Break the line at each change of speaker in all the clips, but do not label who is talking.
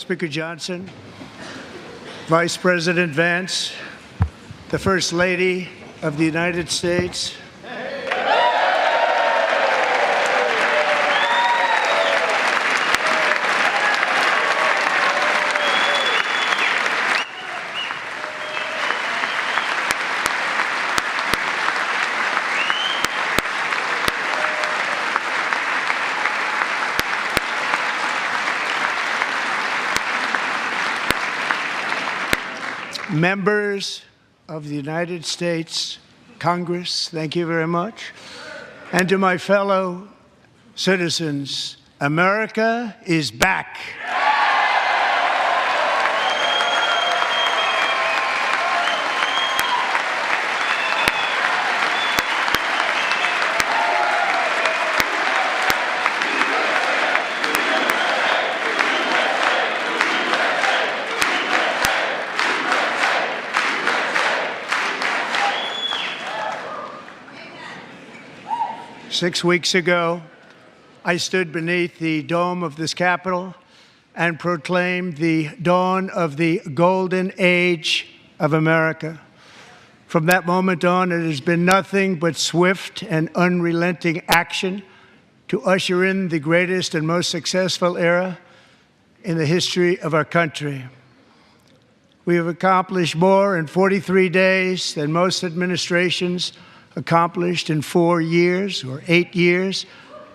Speaker Johnson, Vice President Vance, the First Lady of the United States, members of the United States Congress, thank you very much. And to my fellow citizens, America is back. 6 weeks ago, I stood beneath the dome of this Capitol and proclaimed the dawn of the golden age of America. From that moment on, it has been nothing but swift and unrelenting action to usher in the greatest and most successful era in the history of our country. We have accomplished more in 43 days than most administrations accomplished in 4 years or 8 years,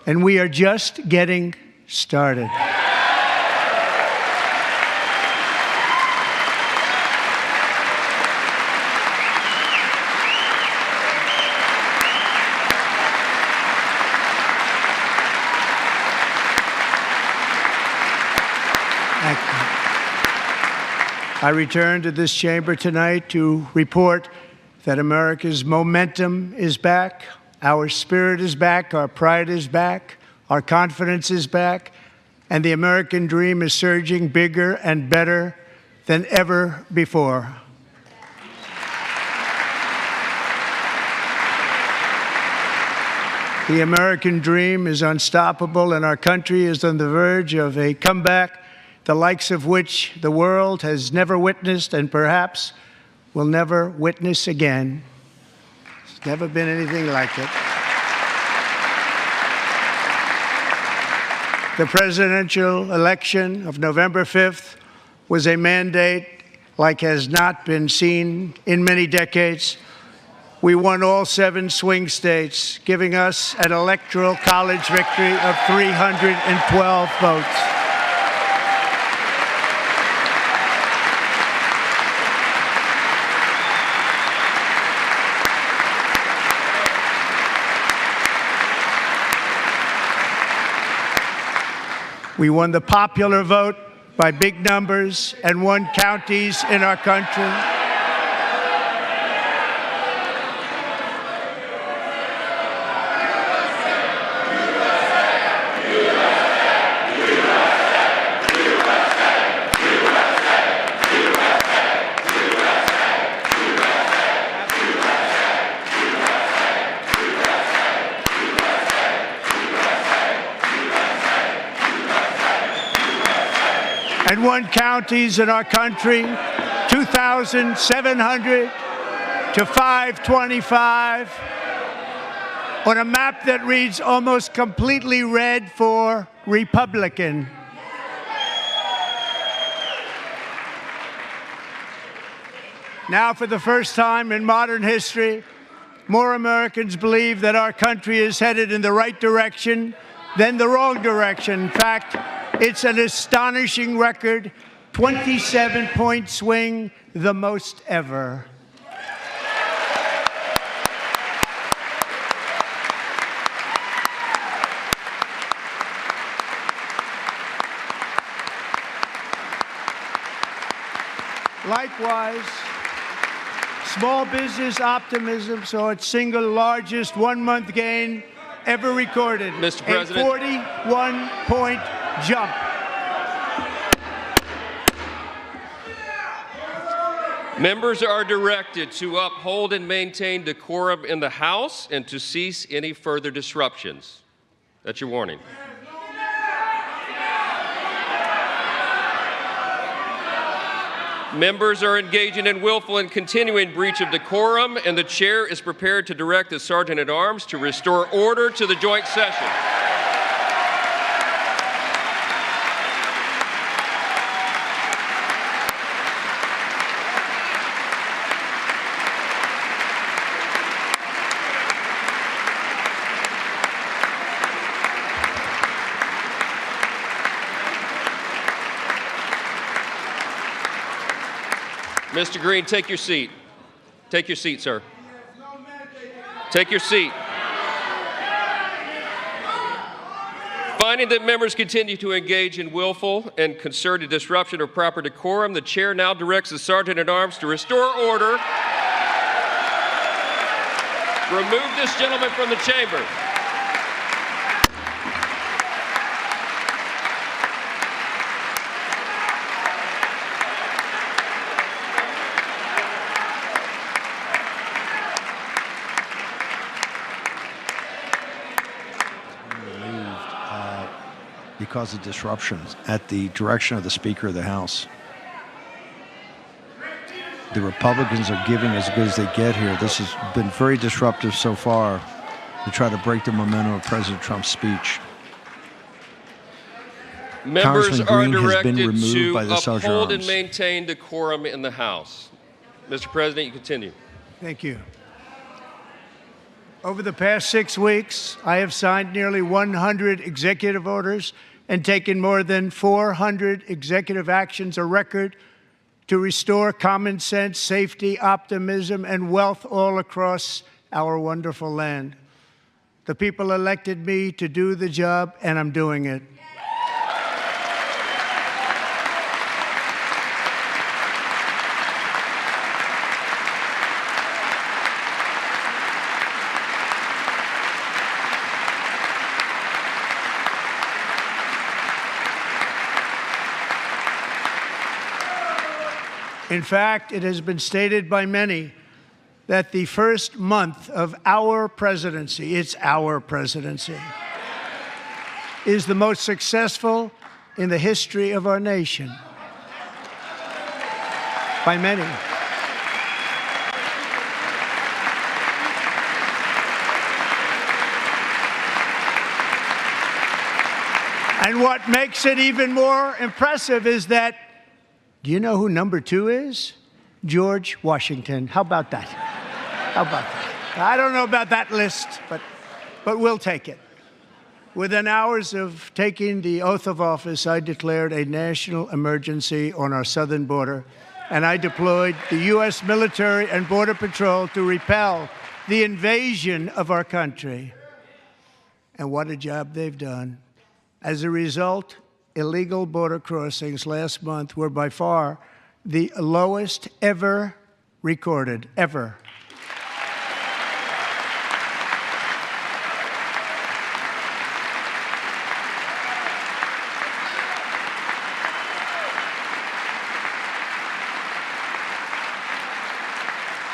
and we are just getting started. I return to this chamber tonight to report that America's momentum is back, our spirit is back, our pride is back, our confidence is back, and the American dream is surging bigger and better than ever before. The American dream is unstoppable, and our country is on the verge of a comeback, the likes of which the world has never witnessed and perhaps will never witness again. There's never been anything like it. The presidential election of November 5th was a mandate like has not been seen in many decades. We won all 7 swing states, giving us an electoral college victory of 312 votes. We won the popular vote by big numbers and won counties in our country. And won counties in our country, 2,700 to 525, on a map that reads almost completely red for Republican. Now, for the first time in modern history, more Americans believe that our country is headed in the right direction than the wrong direction. In fact, it's an astonishing record, 27-point swing, the most ever. Likewise, small business optimism saw its single largest one-month gain ever recorded.
Mr. President.
A 41-point jump.
Members are directed to uphold and maintain decorum in the House and to cease any further disruptions. That's your warning. Members are engaging in willful and continuing breach of decorum, and the chair is prepared to direct the Sergeant-at-Arms to restore order to the joint session. Mr. Green, take your seat. Take your seat, sir. Take your seat. Finding that members continue to engage in willful and concerted disruption of proper decorum, the chair now directs the Sergeant-at-Arms to restore order. Remove this gentleman from the chamber.
Because of disruptions at the direction of the Speaker of the House. The Republicans are giving as good as they get here. This has been very disruptive so far to try to break the momentum of President Trump's speech.
Members
Congressman
are
Green has been
directed
removed
to
by the
uphold
Sergeant-at-Arms.
and maintain decorum in the House. Mr. President, you continue.
Thank you. Over the past 6 weeks, I have signed nearly 100 executive orders and taken more than 400 executive actions, a record to restore common sense, safety, optimism, and wealth all across our wonderful land. The people elected me to do the job, and I'm doing it. In fact, it has been stated by many that the first month of our presidency, it's our presidency, is the most successful in the history of our nation. By many. And what makes it even more impressive is that, do you know who number 2 is? George Washington. How about that? How about that? I don't know about that list, but we'll take it. Within hours of taking the oath of office, I declared a national emergency on our southern border, and I deployed the U.S. military and Border Patrol to repel the invasion of our country. And what a job they've done. As a result, illegal border crossings last month were by far the lowest ever recorded, ever.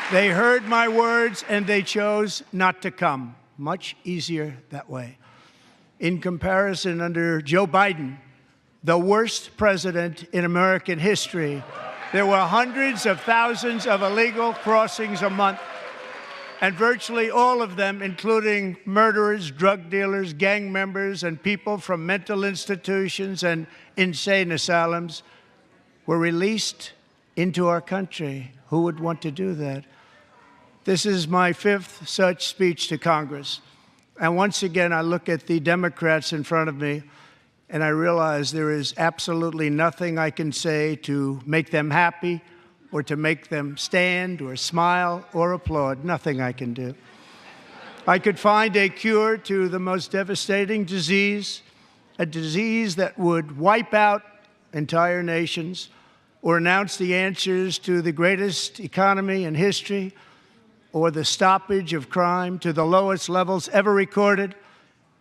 They heard my words and they chose not to come. Much easier that way. In comparison, under Joe Biden, the worst president in American history, there were hundreds of thousands of illegal crossings a month, and virtually all of them, including murderers, drug dealers, gang members, and people from mental institutions and insane asylums, were released into our country. Who would want to do that? This is my 5th such speech to Congress. And once again, I look at the Democrats in front of me, and I realize there is absolutely nothing I can say to make them happy or to make them stand or smile or applaud. Nothing I can do. I could find a cure to the most devastating disease, a disease that would wipe out entire nations, or announce the answers to the greatest economy in history, or the stoppage of crime to the lowest levels ever recorded.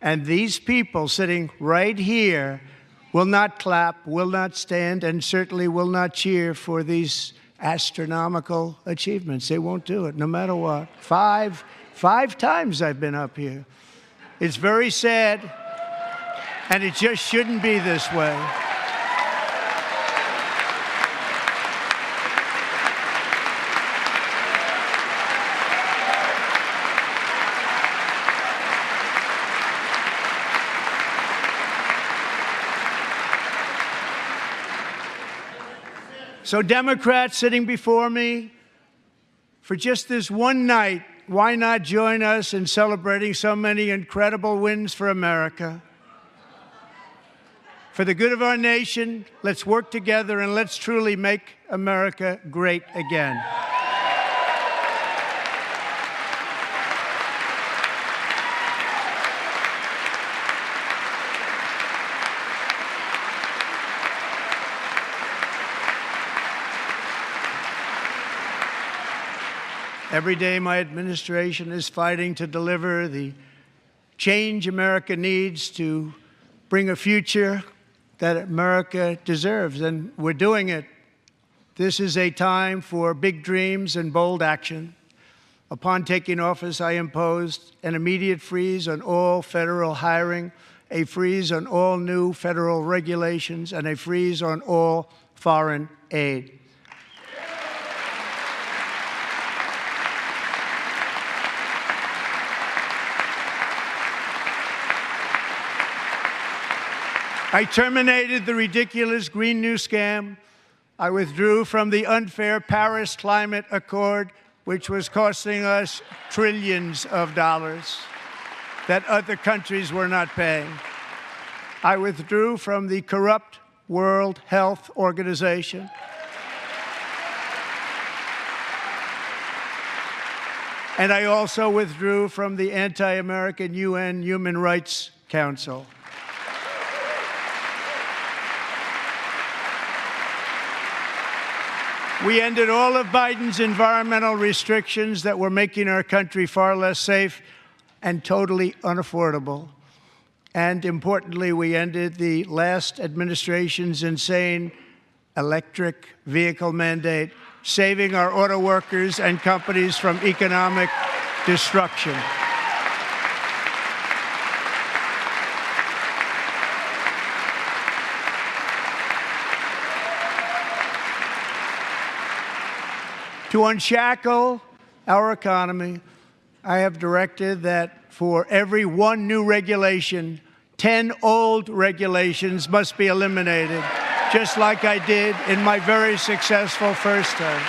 And these people sitting right here will not clap, will not stand, and certainly will not cheer for these astronomical achievements. They won't do it, no matter what. Five times I've been up here. It's very sad, and it just shouldn't be this way. So Democrats sitting before me, for just this one night, why not join us in celebrating so many incredible wins for America? For the good of our nation, let's work together and let's truly make America great again. Every day, my administration is fighting to deliver the change America needs to bring a future that America deserves, and we're doing it. This is a time for big dreams and bold action. Upon taking office, I imposed an immediate freeze on all federal hiring, a freeze on all new federal regulations, and a freeze on all foreign aid. I terminated the ridiculous Green New Scam. I withdrew from the unfair Paris Climate Accord, which was costing us trillions of dollars that other countries were not paying. I withdrew from the corrupt World Health Organization. And I also withdrew from the anti-American UN Human Rights Council. We ended all of Biden's environmental restrictions that were making our country far less safe and totally unaffordable. And importantly, we ended the last administration's insane electric vehicle mandate, saving our auto workers and companies from economic destruction. To unshackle our economy, I have directed that for every one new regulation, 10 old regulations must be eliminated, just like I did in my very successful first term.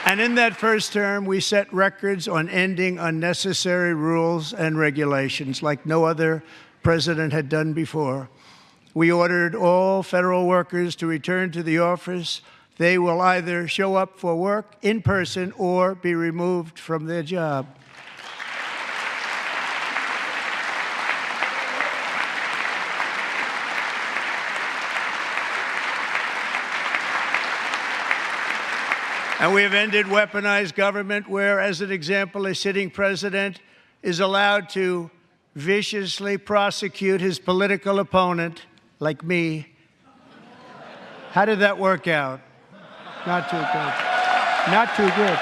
And in that first term, we set records on ending unnecessary rules and regulations like no other president had done before. We ordered all federal workers to return to the office. They will either show up for work in person or be removed from their job. And we have ended weaponized government where, as an example, a sitting president is allowed to viciously prosecute his political opponent, like me. How did that work out? Not too good. Not too good.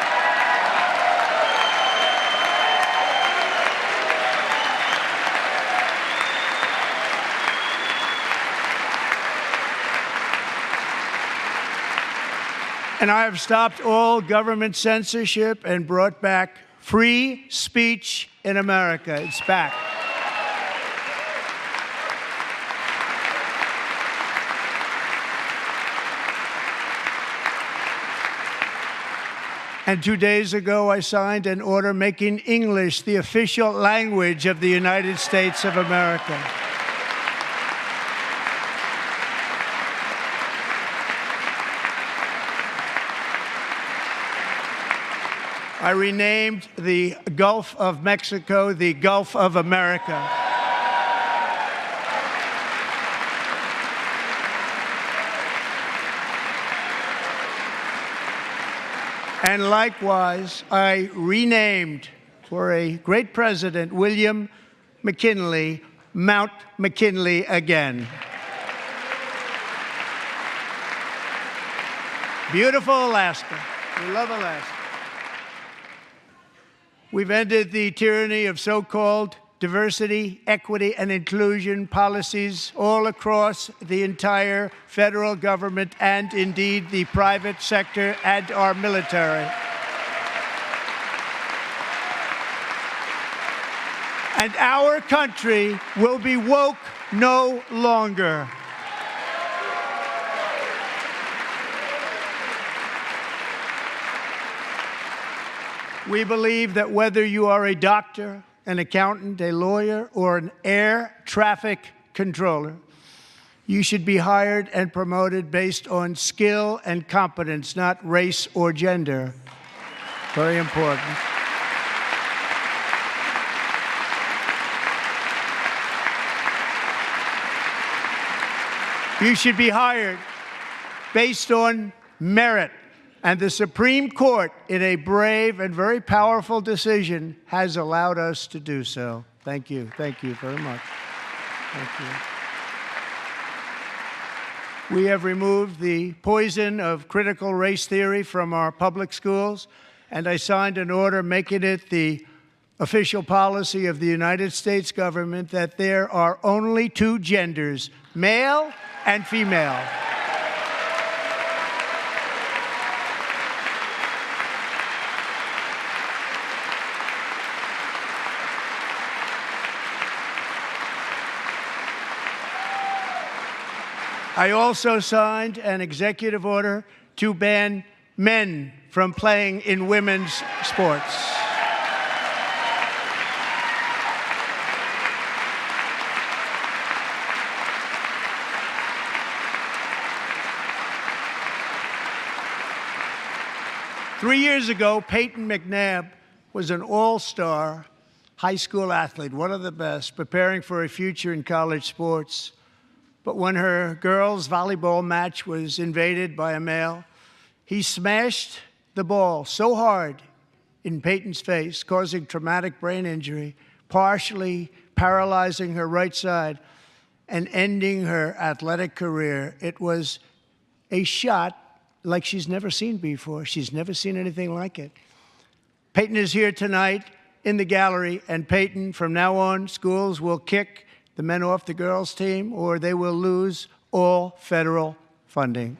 And I have stopped all government censorship and brought back free speech in America. It's back. And 2 days ago, I signed an order making English the official language of the United States of America. I renamed the Gulf of Mexico the Gulf of America. And likewise, I renamed, for a great president, William McKinley, Mount McKinley again. Beautiful Alaska. We love Alaska. We've ended the tyranny of so-called diversity, equity, and inclusion policies all across the entire federal government and, indeed, the private sector and our military. And our country will be woke no longer. We believe that whether you are a doctor, an accountant, a lawyer, or an air traffic controller, you should be hired and promoted based on skill and competence, not race or gender. Very important. You should be hired based on merit. And the Supreme Court, in a brave and very powerful decision, has allowed us to do so. Thank you. Thank you very much. Thank you. We have removed the poison of critical race theory from our public schools, and I signed an order making it the official policy of the United States government that there are only two genders, male and female. I also signed an executive order to ban men from playing in women's sports. Three years ago, Peyton McNabb was an all-star high school athlete, one of the best, preparing for a future in college sports. But when her girls' volleyball match was invaded by a male, he smashed the ball so hard in Peyton's face, causing traumatic brain injury, partially paralyzing her right side, and ending her athletic career. It was a shot like she's never seen before. She's never seen anything like it. Peyton is here tonight in the gallery, and Peyton, from now on, schools will kick the men off the girls' team, or they will lose all federal funding.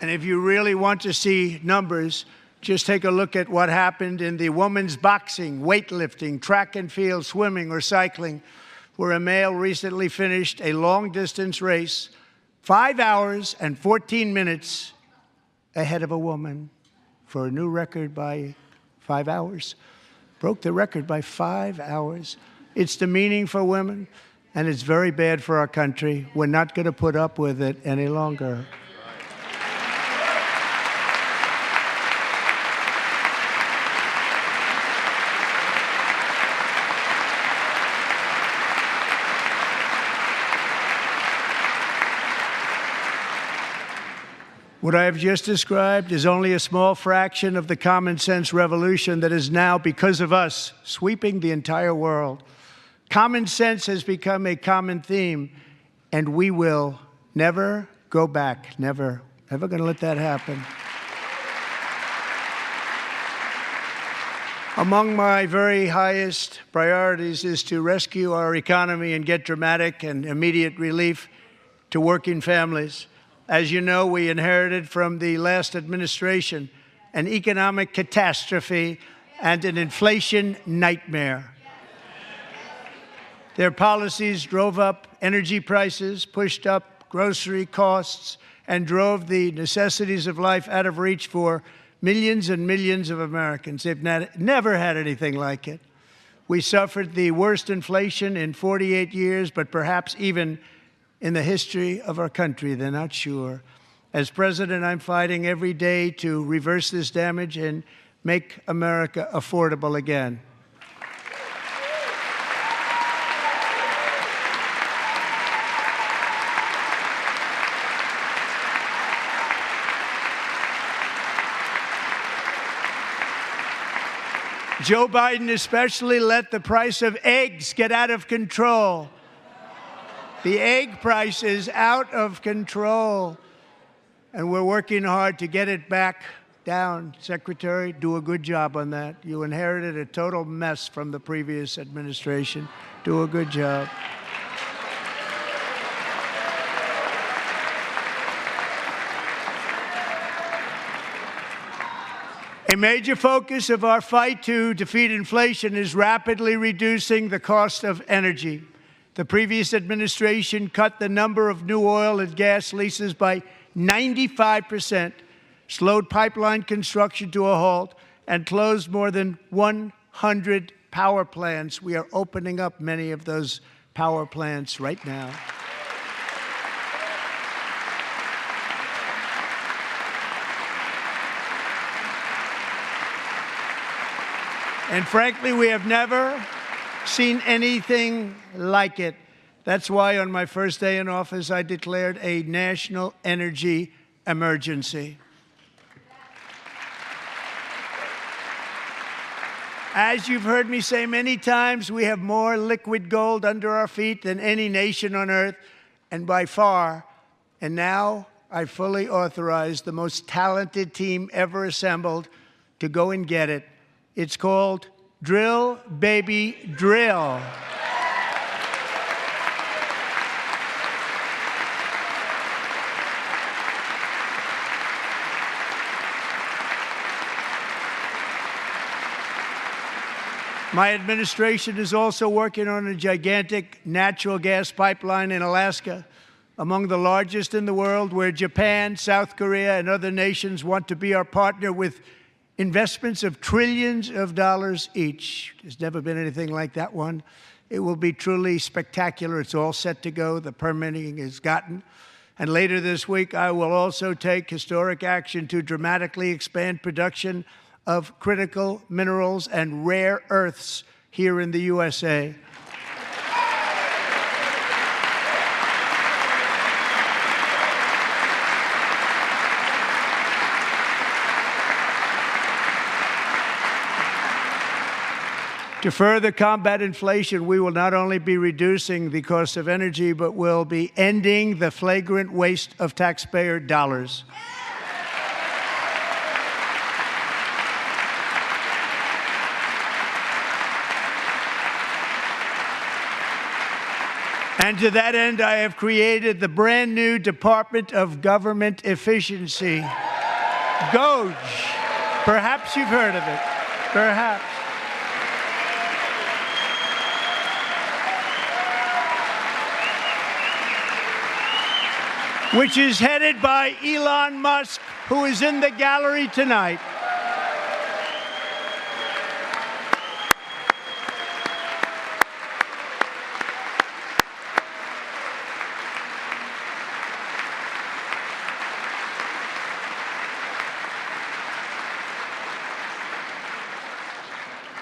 And if you really want to see numbers, just take a look at what happened in the women's boxing, weightlifting, track and field, swimming, or cycling, where a male recently finished a long-distance race 5 hours and 14 minutes ahead of a woman for a new record by 5 hours. Broke the record by 5 hours. It's demeaning for women, and it's very bad for our country. We're not going to put up with it any longer. What I have just described is only a small fraction of the common sense revolution that is now, because of us, sweeping the entire world. Common sense has become a common theme, and we will never go back. Never. Never going to let that happen. Among my very highest priorities is to rescue our economy and get dramatic and immediate relief to working families. As you know, we inherited from the last administration an economic catastrophe and an inflation nightmare. Their policies drove up energy prices, pushed up grocery costs, and drove the necessities of life out of reach for millions and millions of Americans. They've never had anything like it. We suffered the worst inflation in 48 years, but perhaps even in the history of our country. They're not sure. As president, I'm fighting every day to reverse this damage and make America affordable again. Joe Biden especially let the price of eggs get out of control. The egg price is out of control, and we're working hard to get it back down. Secretary, do a good job on that. You inherited a total mess from the previous administration. Do a good job. A major focus of our fight to defeat inflation is rapidly reducing the cost of energy. The previous administration cut the number of new oil and gas leases by 95%, slowed pipeline construction to a halt, and closed more than 100 power plants. We are opening up many of those power plants right now. And frankly, we have never seen anything like it. That's why on my first day in office, I declared a national energy emergency. As you've heard me say many times, we have more liquid gold under our feet than any nation on earth, and by far. And now I fully authorize the most talented team ever assembled to go and get it. It's called Drill, Baby, Drill. My administration is also working on a gigantic natural gas pipeline in Alaska, among the largest in the world, where Japan, South Korea, and other nations want to be our partner with investments of trillions of dollars each. There's never been anything like that one. It will be truly spectacular. It's all set to go. The permitting is gotten. And later this week, I will also take historic action to dramatically expand production of critical minerals and rare earths here in the USA. To further combat inflation, we will not only be reducing the cost of energy, but will be ending the flagrant waste of taxpayer dollars. And to that end, I have created the brand new Department of Government Efficiency, DOGE. Perhaps you've heard of it. Perhaps. Which is headed by Elon Musk, who is in the gallery tonight.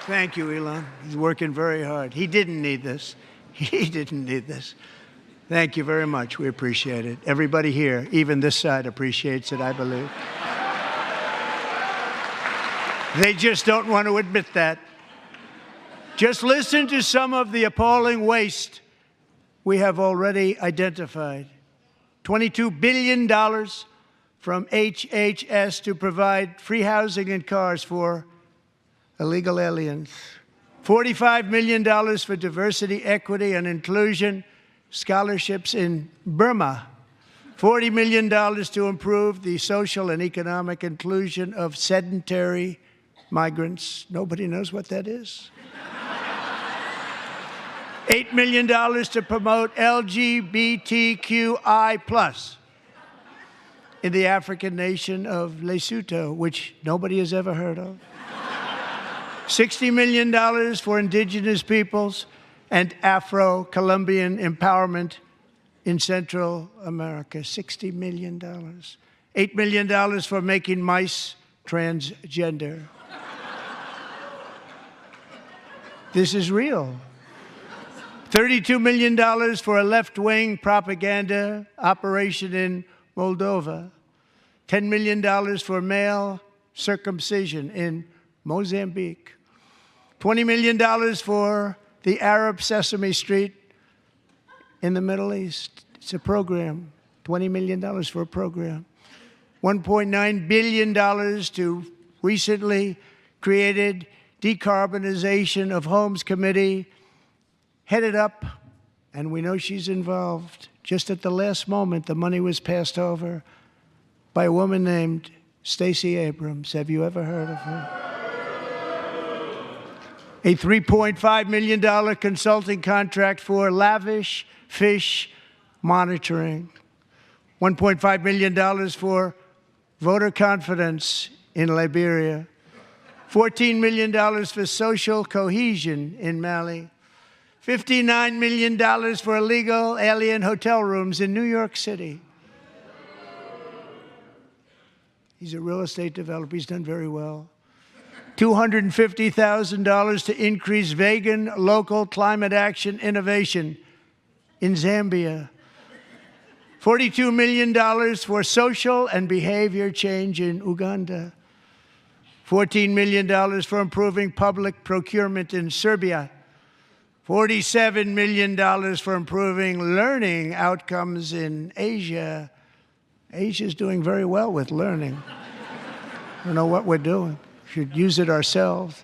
Thank you, Elon. He's working very hard. He didn't need this. He didn't need this. Thank you very much. We appreciate it. Everybody here, even this side, appreciates it, I believe. They just don't want to admit that. Just listen to some of the appalling waste we have already identified. $22 billion from HHS to provide free housing and cars for illegal aliens. $45 million for diversity, equity, and inclusion scholarships in Burma. $40 million to improve the social and economic inclusion of sedentary migrants. Nobody knows what that is. $8 million to promote LGBTQI+ in the African nation of Lesotho, which nobody has ever heard of. $60 million for indigenous peoples and Afro-Colombian empowerment in Central America. $60 million. $8 million for making mice transgender. This is real. $32 million for a left-wing propaganda operation in Moldova. $10 million for male circumcision in Mozambique. $20 million for the Arab Sesame Street in the Middle East. It's a program, $20 million for a program. $1.9 billion to recently created Decarbonization of Homes Committee, headed up, and we know she's involved. Just at the last moment, the money was passed over by a woman named Stacey Abrams. Have you ever heard of her? A $3.5 million consulting contract for lavish fish monitoring. $1.5 million for voter confidence in Liberia. $14 million for social cohesion in Mali. $59 million for illegal alien hotel rooms in New York City. He's a real estate developer. He's done very well. $250,000 to increase vegan local climate action innovation in Zambia. $42 million for social and behavior change in Uganda. $14 million for improving public procurement in Serbia. $47 million for improving learning outcomes in Asia. Asia's doing very well with learning. I don't know what we're doing. Should use it ourselves.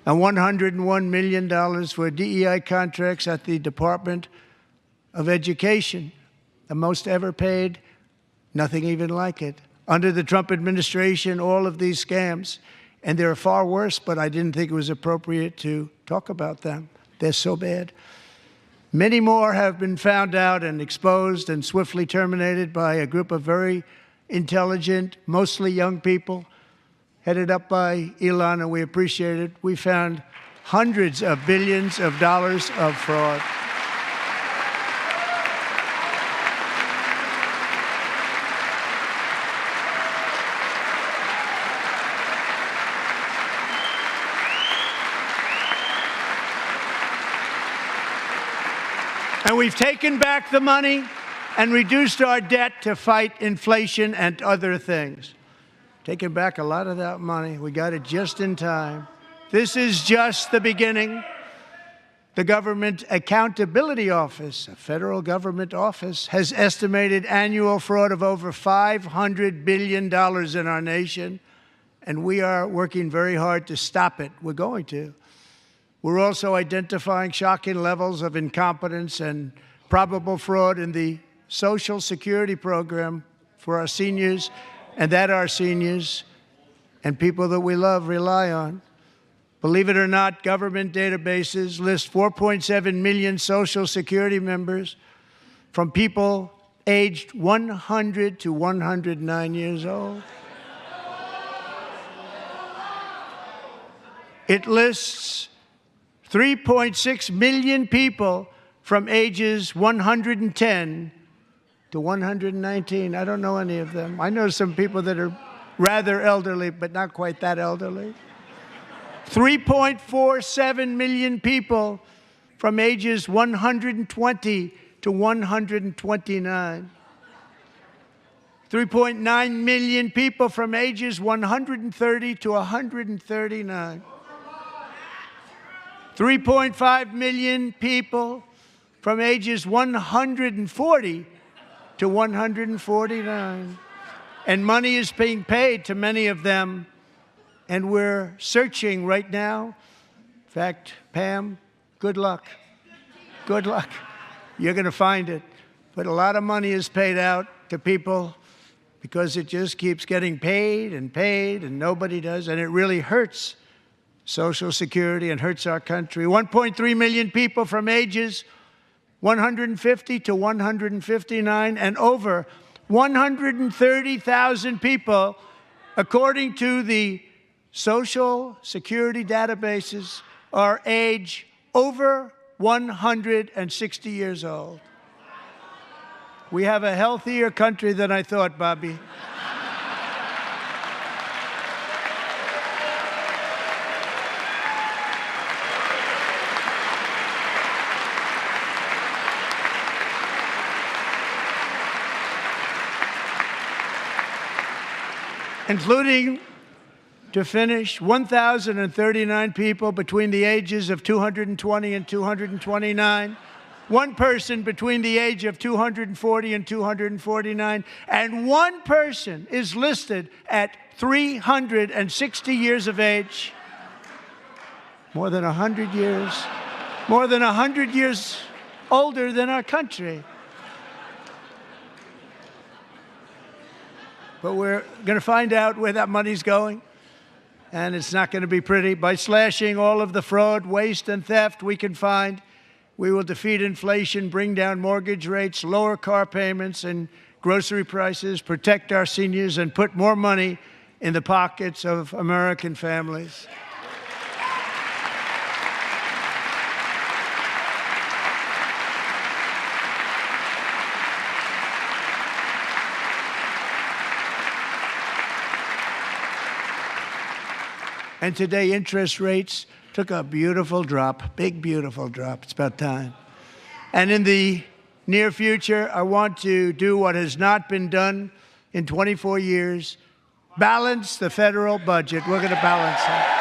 And $101 million for DEI contracts at the Department of Education, the most ever paid, nothing even like it. Under the Trump administration, all of these scams, and they're far worse, but I didn't think it was appropriate to talk about them. They're so bad. Many more have been found out and exposed and swiftly terminated by a group of very intelligent, mostly young people, headed up by Elon, and we appreciate it. We found hundreds of billions of dollars of fraud. And we've taken back the money and reduced our debt to fight inflation and other things. Taken back a lot of that money. We got it just in time. This is just the beginning. The Government Accountability Office, a federal government office, has estimated annual fraud of over $500 billion in our nation, and we are working very hard to stop it. We're going to. We're also identifying shocking levels of incompetence and probable fraud in the Social Security program for our seniors, and that our seniors and people that we love rely on. Believe it or not, government databases list 4.7 million Social Security members from people aged 100 to 109 years old. It lists 3.6 million people from ages 110 to 119. I don't know any of them. I know some people that are rather elderly, but not quite that elderly. 3.47 million people from ages 120 to 129. 3.9 million people from ages 130 to 139. 3.5 million people from ages 140 to 149. And money is being paid to many of them, and we're searching right now. In fact, Pam, good luck. Good luck. You're going to find it. But a lot of money is paid out to people because it just keeps getting paid, and nobody does, and it really hurts Social Security and hurts our country. 1.3 million people from ages 150 to 159, and over 130,000 people, according to the Social Security databases, are age over 160 years old. We have a healthier country than I thought, Bobby. Including, to finish, 1,039 people between the ages of 220 and 229 one person between the age of 240 and 249, and one person is listed at 360 years of age. More than 100 years older than our country. But we're going to find out where that money's going, and it's not going to be pretty. By slashing all of the fraud, waste, and theft we can find, we will defeat inflation, bring down mortgage rates, lower car payments and grocery prices, protect our seniors, and put more money in the pockets of American families. And today, interest rates took a beautiful drop, big, beautiful drop. It's about time. And in the near future, I want to do what has not been done in 24 years, balance the federal budget. We're going to balance it.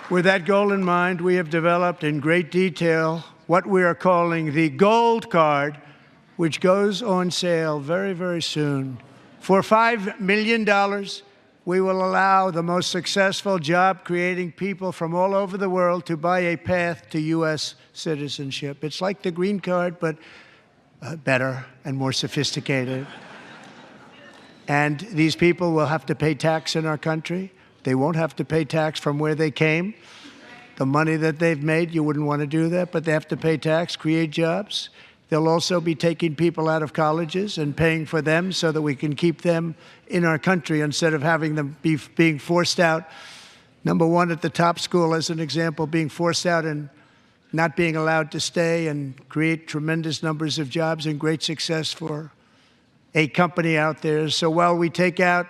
With that goal in mind, we have developed in great detail what we are calling the Gold Card, which goes on sale very, very soon. For $5 million, we will allow the most successful job-creating people from all over the world to buy a path to U.S. citizenship. It's like the green card, but better and more sophisticated. And these people will have to pay tax in our country. They won't have to pay tax from where they came. The money that they've made, you wouldn't want to do that, but they have to pay tax, create jobs. They'll also be taking people out of colleges and paying for them so that we can keep them in our country instead of having them being forced out. Number one, at the top school, as an example, being forced out and not being allowed to stay and create tremendous numbers of jobs and great success for a company out there. So while we take out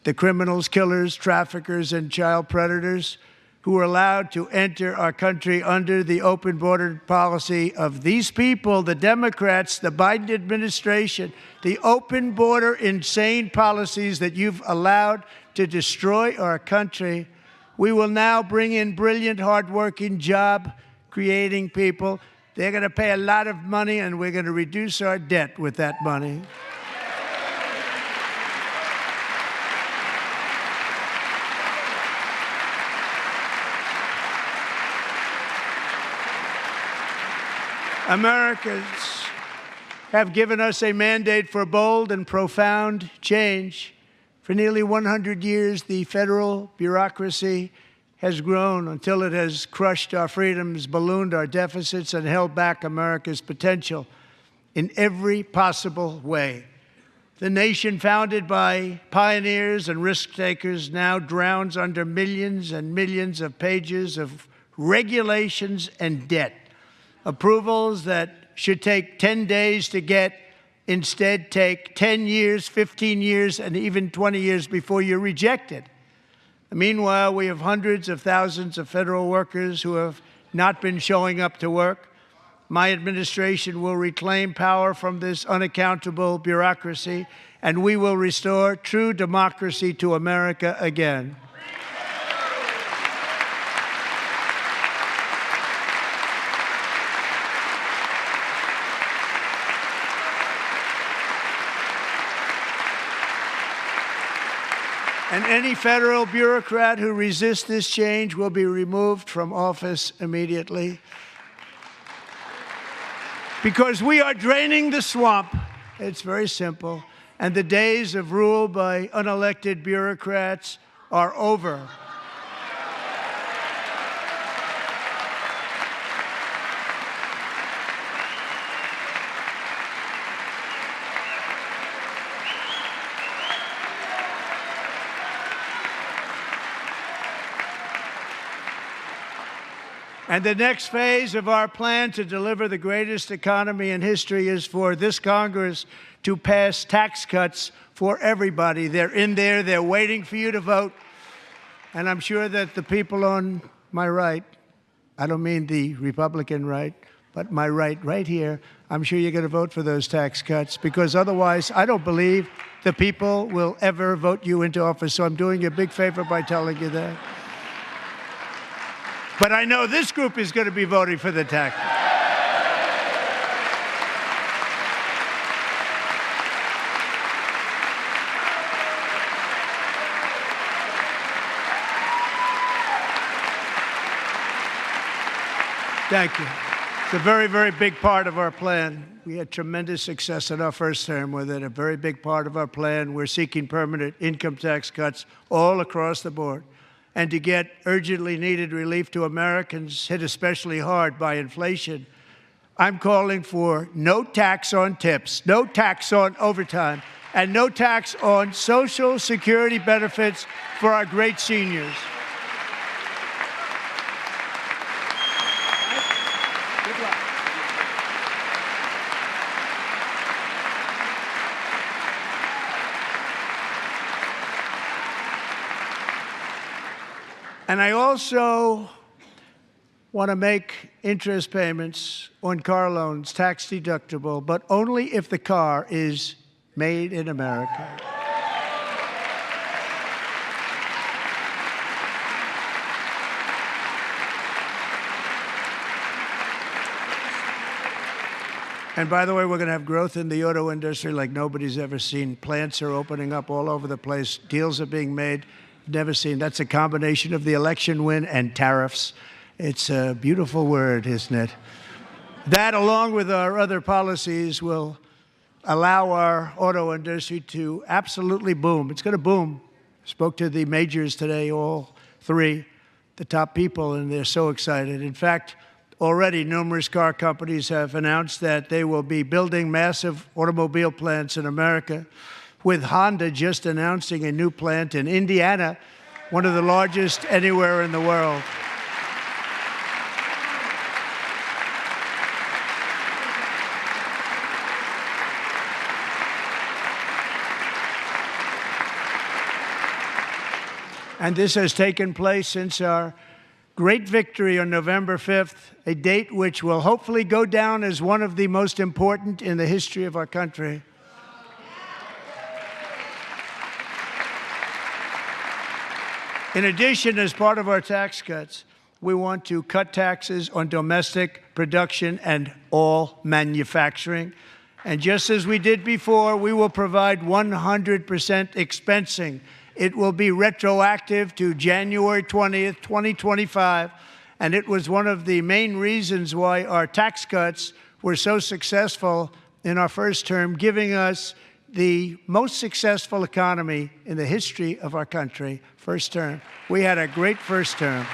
the criminals, killers, traffickers, and child predators who are allowed to enter our country under the open border policy of these people, the Democrats, the Biden administration, the open border insane policies that you've allowed to destroy our country, we will now bring in brilliant, hardworking, job-creating people. They're going to pay a lot of money, and we're going to reduce our debt with that money. Americans have given us a mandate for bold and profound change. For nearly 100 years, the federal bureaucracy has grown until it has crushed our freedoms, ballooned our deficits, and held back America's potential in every possible way. The nation founded by pioneers and risk-takers now drowns under millions and millions of pages of regulations and debt. Approvals that should take 10 days to get instead take 10 years, 15 years, and even 20 years before you're rejected. Meanwhile, we have hundreds of thousands of federal workers who have not been showing up to work. My administration will reclaim power from this unaccountable bureaucracy, and we will restore true democracy to America again. And any federal bureaucrat who resists this change will be removed from office immediately. Because we are draining the swamp. It's very simple. And the days of rule by unelected bureaucrats are over. And the next phase of our plan to deliver the greatest economy in history is for this Congress to pass tax cuts for everybody. They're in there. They're waiting for you to vote. And I'm sure that the people on my right, I don't mean the Republican right, but my right here, I'm sure you're going to vote for those tax cuts, because otherwise I don't believe the people will ever vote you into office. So I'm doing you a big favor by telling you that. But I know this group is going to be voting for the tax. Thank you. It's a very, very big part of our plan. We had tremendous success in our first term with it. A very big part of our plan. We're seeking permanent income tax cuts all across the board. And to get urgently needed relief to Americans hit especially hard by inflation, I'm calling for no tax on tips, no tax on overtime, and no tax on Social Security benefits for our great seniors. And I also want to make interest payments on car loans tax deductible, but only if the car is made in America. And by the way, we're going to have growth in the auto industry like nobody's ever seen. Plants are opening up all over the place. Deals are being made. Never seen. That's a combination of the election win and tariffs. It's a beautiful word, isn't it? That, along with our other policies, will allow our auto industry to absolutely boom. It's going to boom. Spoke to the majors today, all three, the top people, and they're so excited. In fact, already numerous car companies have announced that they will be building massive automobile plants in America, with Honda just announcing a new plant in Indiana, one of the largest anywhere in the world. And this has taken place since our great victory on November 5th, a date which will hopefully go down as one of the most important in the history of our country. In addition, as part of our tax cuts, we want to cut taxes on domestic production and all manufacturing. And just as we did before, we will provide 100% expensing. It will be retroactive to January 20th, 2025. And it was one of the main reasons why our tax cuts were so successful in our first term, giving us the most successful economy in the history of our country, first term. We had a great first term.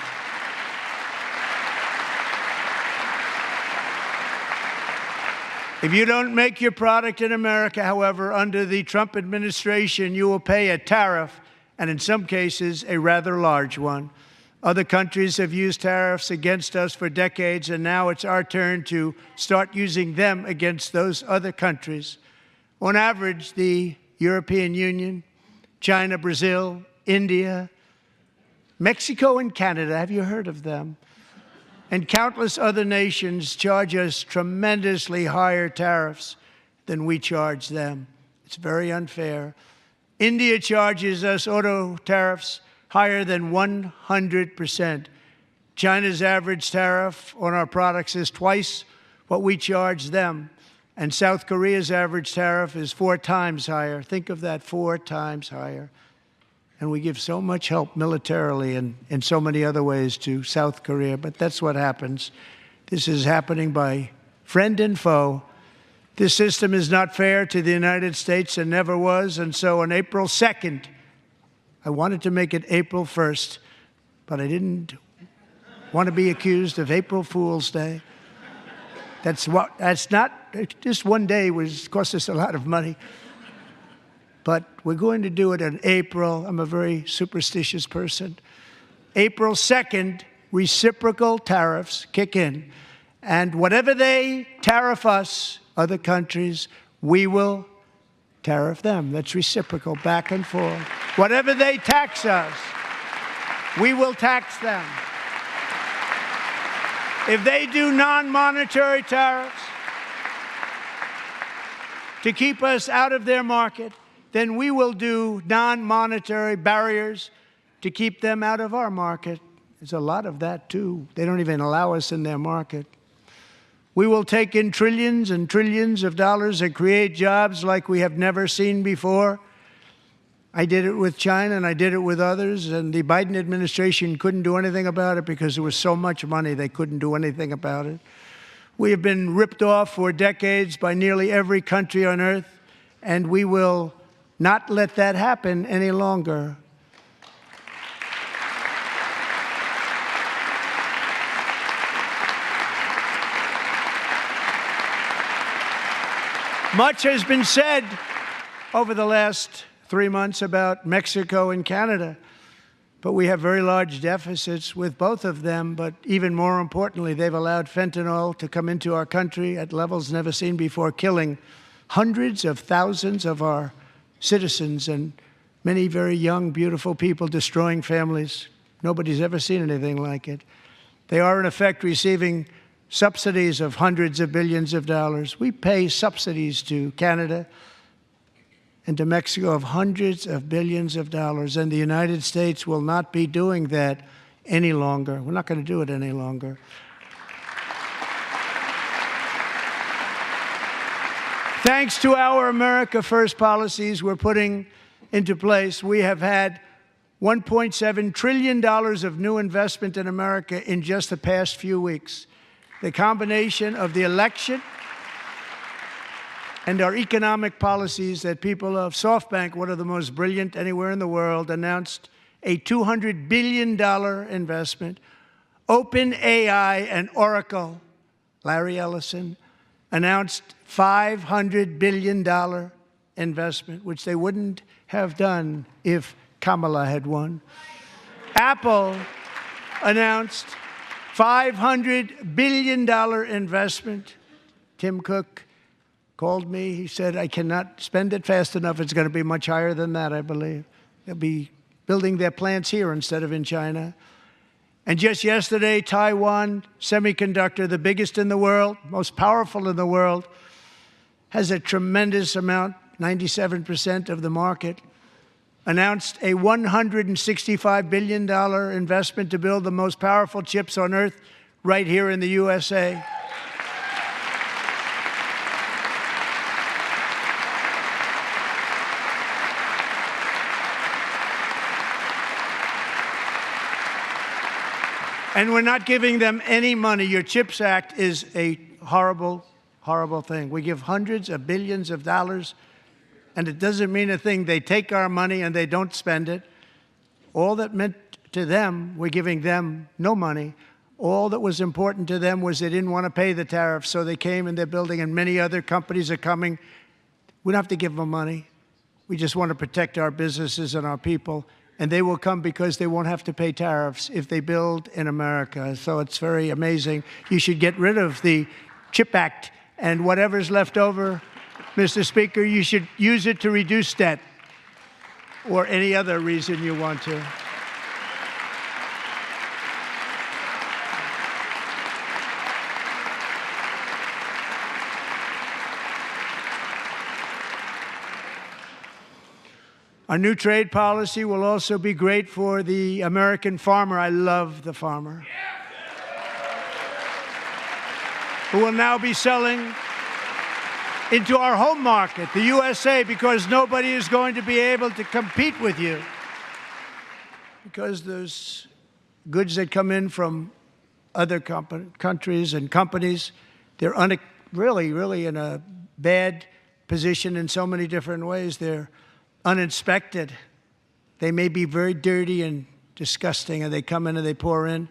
If you don't make your product in America, however, under the Trump administration, you will pay a tariff, and in some cases, a rather large one. Other countries have used tariffs against us for decades, and now it's our turn to start using them against those other countries. On average, the European Union, China, Brazil, India, Mexico, and Canada, have you heard of them? And countless other nations charge us tremendously higher tariffs than we charge them. It's very unfair. India charges us auto tariffs higher than 100%. China's average tariff on our products is twice what we charge them. And South Korea's average tariff is 4 times higher. Think of that, 4 times higher. And we give so much help militarily and in so many other ways to South Korea. But that's what happens. This is happening by friend and foe. This system is not fair to the United States and never was. And so on April 2nd, I wanted to make it April 1st, but I didn't want to be accused of April Fool's Day. That's not, just one day cost us a lot of money. But we're going to do it in April. I'm a very superstitious person. April 2nd, reciprocal tariffs kick in. And whatever they tariff us, other countries, we will tariff them. That's reciprocal, back and forth. Whatever they tax us, we will tax them. If they do non-monetary tariffs to keep us out of their market, then we will do non-monetary barriers to keep them out of our market. There's a lot of that, too. They don't even allow us in their market. We will take in trillions and trillions of dollars and create jobs like we have never seen before. I did it with China, and I did it with others, and the Biden administration couldn't do anything about it because there was so much money they couldn't do anything about it. We have been ripped off for decades by nearly every country on earth, and we will not let that happen any longer. Much has been said over the last 3 months about Mexico and Canada, but we have very large deficits with both of them. But even more importantly, they've allowed fentanyl to come into our country at levels never seen before, killing hundreds of thousands of our citizens and many very young, beautiful people, destroying families. Nobody's ever seen anything like it. They are, in effect, receiving subsidies of hundreds of billions of dollars. We pay subsidies to Canada and to Mexico of hundreds of billions of dollars, and the United States will not be doing that any longer. We're not going to do it any longer. Thanks to our America First policies we're putting into place, we have had $1.7 trillion of new investment in America in just the past few weeks. The combination of the election and our economic policies that people of SoftBank, one of the most brilliant anywhere in the world, announced a $200 billion investment. OpenAI and Oracle, Larry Ellison, announced $500 billion investment, which they wouldn't have done if Kamala had won. Apple announced $500 billion investment. Tim Cook called me. He said, I cannot spend it fast enough. It's going to be much higher than that, I believe. They'll be building their plants here instead of in China. And just yesterday, Taiwan Semiconductor, the biggest in the world, most powerful in the world, has a tremendous amount, 97% of the market, announced a $165 billion investment to build the most powerful chips on earth right here in the USA. And we're not giving them any money. Your CHIPS Act is a horrible, horrible thing. We give hundreds of billions of dollars, and it doesn't mean a thing. They take our money and they don't spend it. All that meant to them, we're giving them no money. All that was important to them was they didn't want to pay the tariffs, so they came and they're building, and many other companies are coming. We don't have to give them money. We just want to protect our businesses and our people. And they will come because they won't have to pay tariffs if they build in America. So it's very amazing. You should get rid of the CHIP Act, and whatever's left over, Mr. Speaker, you should use it to reduce debt or any other reason you want to. Our new trade policy will also be great for the American farmer. I love the farmer, who will now be selling into our home market, the USA, because nobody is going to be able to compete with you. Because those goods that come in from other countries and companies, they're really in a bad position in so many different ways. They're uninspected. They may be very dirty and disgusting, and they come in and they pour in,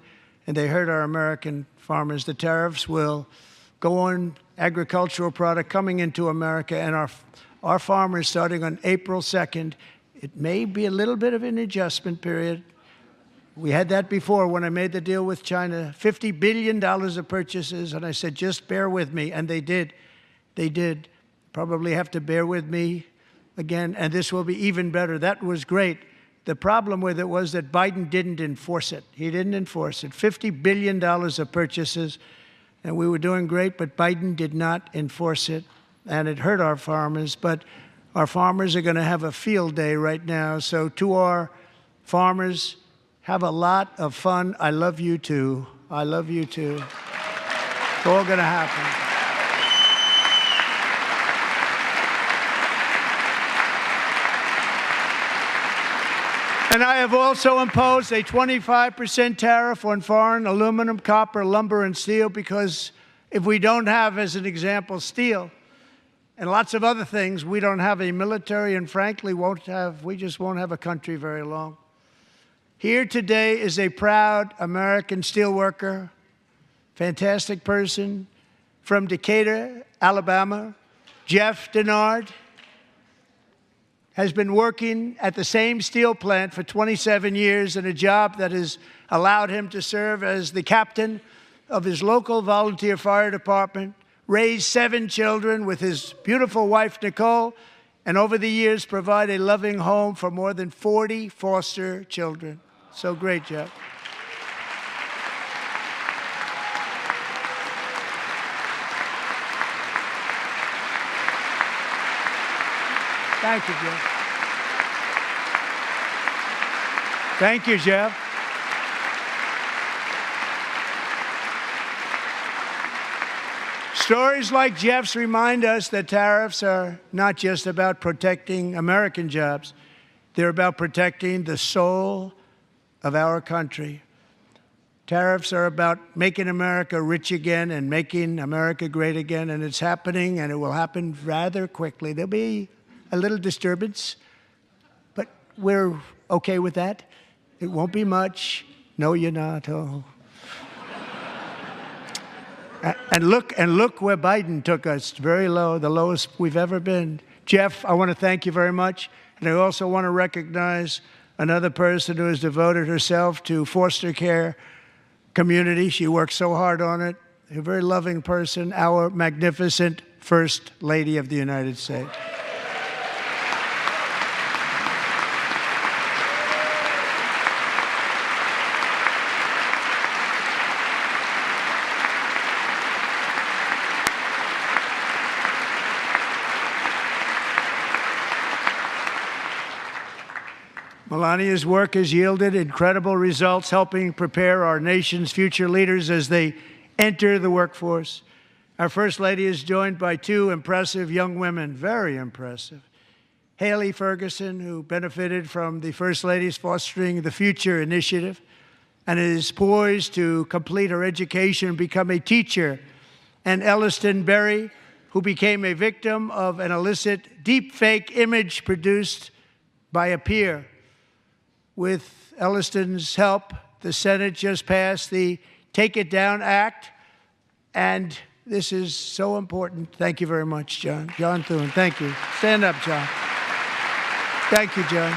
and they hurt our American farmers. The tariffs will go on agricultural product coming into America, and our farmers, starting on April 2nd, it may be a little bit of an adjustment period. We had that before when I made the deal with China, $50 billion of purchases, and I said, just bear with me, and they did. They did. Probably have to bear with me again, and this will be even better. That was great. The problem with it was that Biden didn't enforce it. He didn't enforce it. $50 billion of purchases, and we were doing great, but Biden did not enforce it, and it hurt our farmers. But our farmers are going to have a field day right now. So to our farmers, have a lot of fun. I love you too. I love you too. It's all going to happen. And I have also imposed a 25% tariff on foreign aluminum, copper, lumber, and steel, because if we don't have, as an example, steel and lots of other things, we don't have a military, and frankly, we just won't have a country very long. Here today is a proud American steelworker, fantastic person from Decatur, Alabama, Jeff Denard. Has been working at the same steel plant for 27 years in a job that has allowed him to serve as the captain of his local volunteer fire department, raise 7 children with his beautiful wife, Nicole, and over the years provide a loving home for more than 40 foster children. So great, Jeff. Thank you, Jeff. Thank you, Jeff. Stories like Jeff's remind us that tariffs are not just about protecting American jobs. They're about protecting the soul of our country. Tariffs are about making America rich again and making America great again, and it's happening, and it will happen rather quickly. There'll be a little disturbance, but we're okay with that. It won't be much. No, you're not. Oh. And look where Biden took us. Very low, the lowest we've ever been. Jeff, I want to thank you very much. And I also want to recognize another person who has devoted herself to foster care community. She works so hard on it. A very loving person, our magnificent First Lady of the United States. Melania's work has yielded incredible results, helping prepare our nation's future leaders as they enter the workforce. Our First Lady is joined by 2 impressive young women, very impressive. Haley Ferguson, who benefited from the First Lady's Fostering the Future initiative and is poised to complete her education and become a teacher. And Elliston Berry, who became a victim of an illicit deepfake image produced by a peer. With Elliston's help, the Senate just passed the Take It Down Act, and this is so important. Thank you very much, John. John Thune, thank you. Stand up, John. Thank you, John.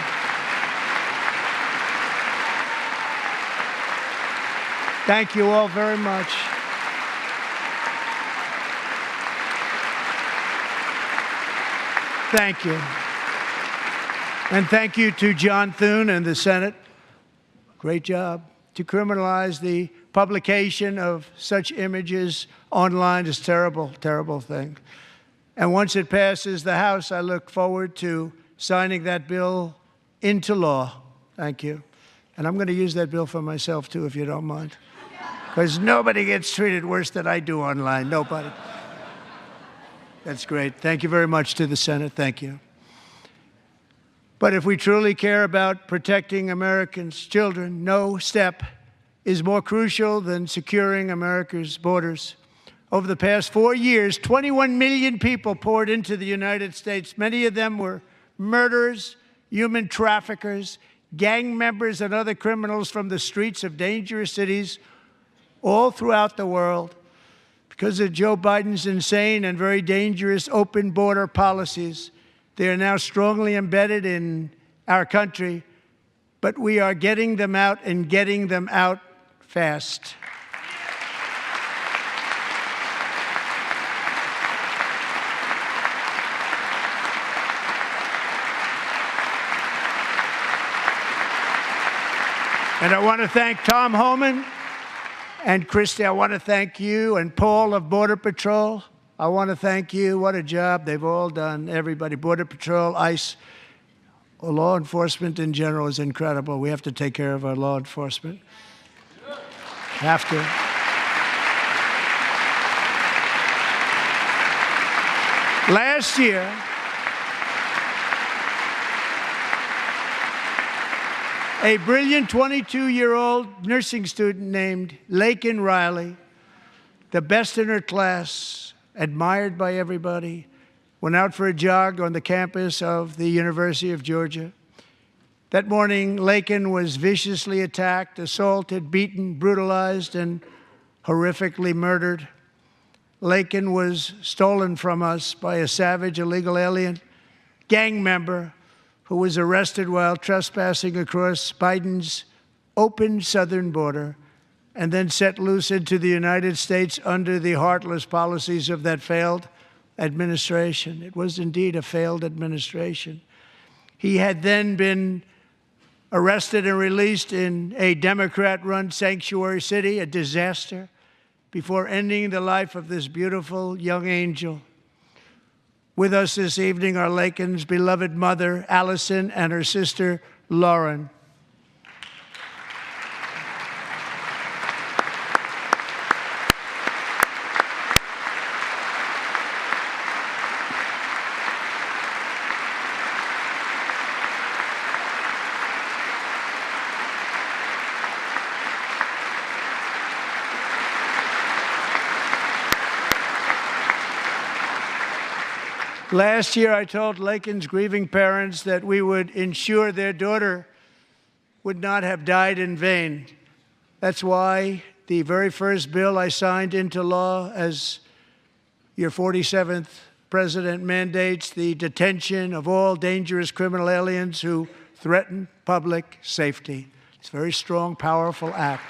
Thank you all very much. Thank you. And thank you to John Thune and the Senate. Great job. To criminalize the publication of such images online is a terrible, terrible thing. And once it passes the House, I look forward to signing that bill into law. Thank you. And I'm going to use that bill for myself, too, if you don't mind. Because nobody gets treated worse than I do online. Nobody. That's great. Thank you very much to the Senate. Thank you. But if we truly care about protecting Americans' children, no step is more crucial than securing America's borders. Over the past 4 years, 21 million people poured into the United States. Many of them were murderers, human traffickers, gang members, and other criminals from the streets of dangerous cities all throughout the world. Because of Joe Biden's insane and very dangerous open border policies, they are now strongly embedded in our country, but we are getting them out and getting them out fast. And I want to thank Tom Homan and Christy. I want to thank you and Paul of Border Patrol. I want to thank you. What a job they've all done. Everybody, Border Patrol, ICE, law enforcement in general is incredible. We have to take care of our law enforcement. Have to. Last year, a brilliant 22-year-old nursing student named Laken Riley, the best in her class, admired by everybody, went out for a jog on the campus of the University of Georgia. That morning, Laken was viciously attacked, assaulted, beaten, brutalized, and horrifically murdered. Laken was stolen from us by a savage illegal alien gang member who was arrested while trespassing across Biden's open southern border and then set loose into the United States under the heartless policies of that failed administration. It was indeed a failed administration. He had then been arrested and released in a Democrat-run sanctuary city, a disaster, before ending the life of this beautiful young angel. With us this evening are Laken's beloved mother, Allison, and her sister, Lauren. Last year, I told Laken's grieving parents that we would ensure their daughter would not have died in vain. That's why the very first bill I signed into law as your 47th president mandates the detention of all dangerous criminal aliens who threaten public safety. It's a very strong, powerful act.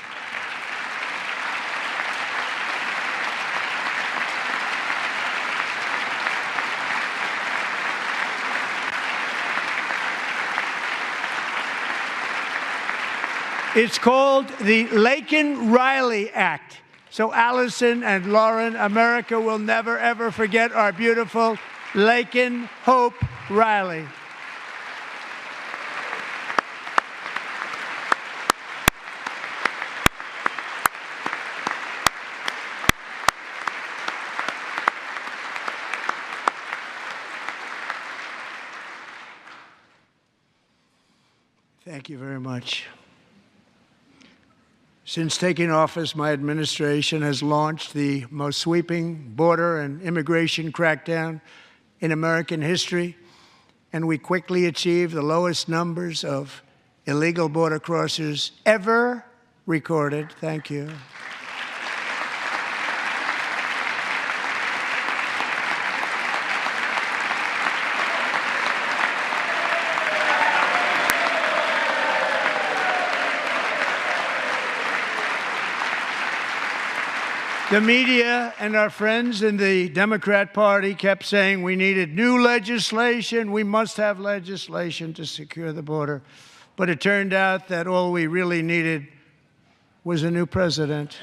It's called the Laken-Riley Act. So Allison and Lauren, America will never, ever forget our beautiful Laken Hope Riley. Thank you very much. Since taking office, my administration has launched the most sweeping border and immigration crackdown in American history, and we quickly achieved the lowest numbers of illegal border crossers ever recorded. Thank you. The media and our friends in the Democrat Party kept saying we needed new legislation, we must have legislation to secure the border. But it turned out that all we really needed was a new president.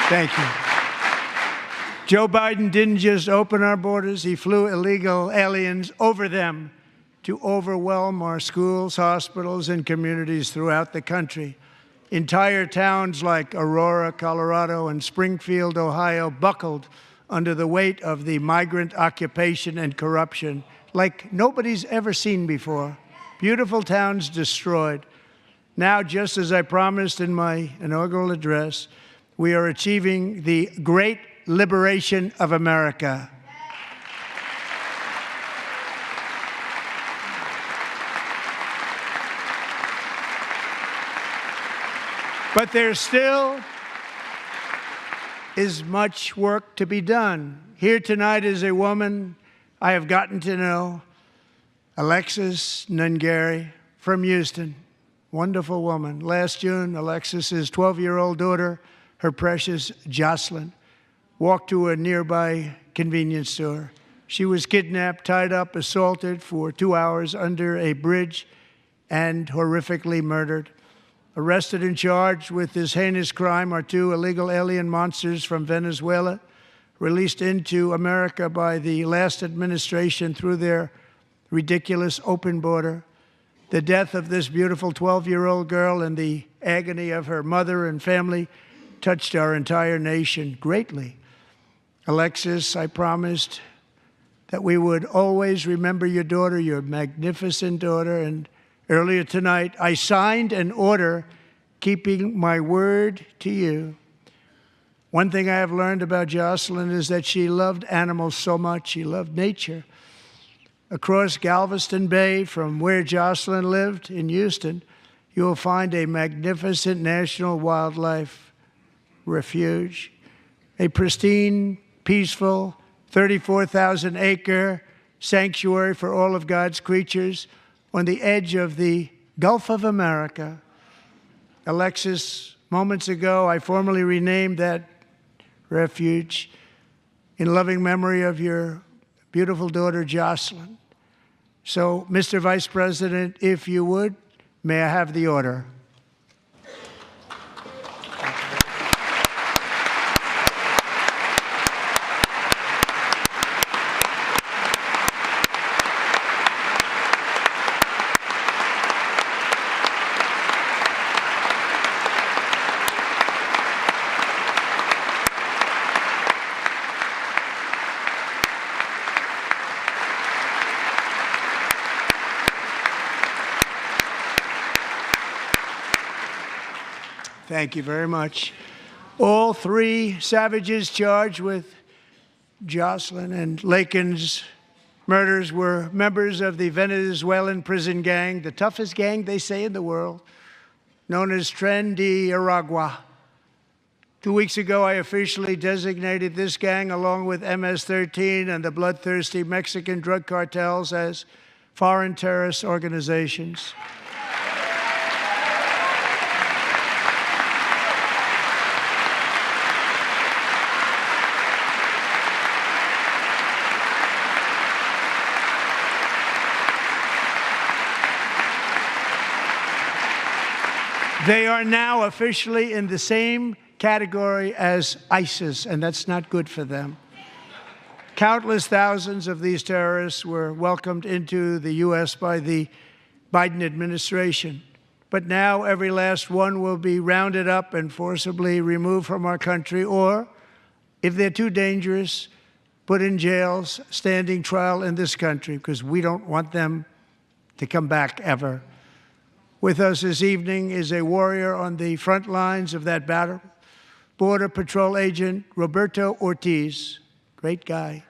Thank you. Joe Biden didn't just open our borders, he flew illegal aliens over them to overwhelm our schools, hospitals, and communities throughout the country. Entire towns like Aurora, Colorado, and Springfield, Ohio, buckled under the weight of the migrant occupation and corruption like nobody's ever seen before. Beautiful towns destroyed. Now, just as I promised in my inaugural address, we are achieving the great liberation of America. But there still is much work to be done. Here tonight is a woman I have gotten to know Alexis Nungary from Houston. Wonderful woman. Last June, Alexis's 12-year-old daughter, her precious Jocelyn, walked to a nearby convenience store. She was kidnapped, tied up, assaulted for 2 hours under a bridge, and horrifically murdered. Arrested and charged with this heinous crime are 2 illegal alien monsters from Venezuela, released into America by the last administration through their ridiculous open border. The death of this beautiful 12-year-old girl and the agony of her mother and family touched our entire nation greatly. Alexis, I promised that we would always remember your daughter, your magnificent daughter, and earlier tonight I signed an order keeping my word to you. One thing I have learned about Jocelyn is that she loved animals so much. She loved nature. Across Galveston Bay, from where Jocelyn lived in Houston, you will find a magnificent national wildlife refuge, a pristine, peaceful, 34,000-acre sanctuary for all of God's creatures on the edge of the Gulf of America. Alexis, moments ago, I formally renamed that refuge in loving memory of your beautiful daughter, Jocelyn. So, Mr. Vice President, if you would, may I have the order? Thank you very much. All 3 savages charged with Jocelyn and Lakin's murders were members of the Venezuelan prison gang, the toughest gang, they say, in the world, known as Tren de Aragua. 2 weeks ago, I officially designated this gang, along with MS-13 and the bloodthirsty Mexican drug cartels, as foreign terrorist organizations. They are now officially in the same category as ISIS, and that's not good for them. Countless thousands of these terrorists were welcomed into the U.S. by the Biden administration. But now every last one will be rounded up and forcibly removed from our country, or, if they're too dangerous, put in jails, standing trial in this country, because we don't want them to come back ever. With us this evening is a warrior on the front lines of that battle, Border Patrol Agent Roberto Ortiz. Great guy.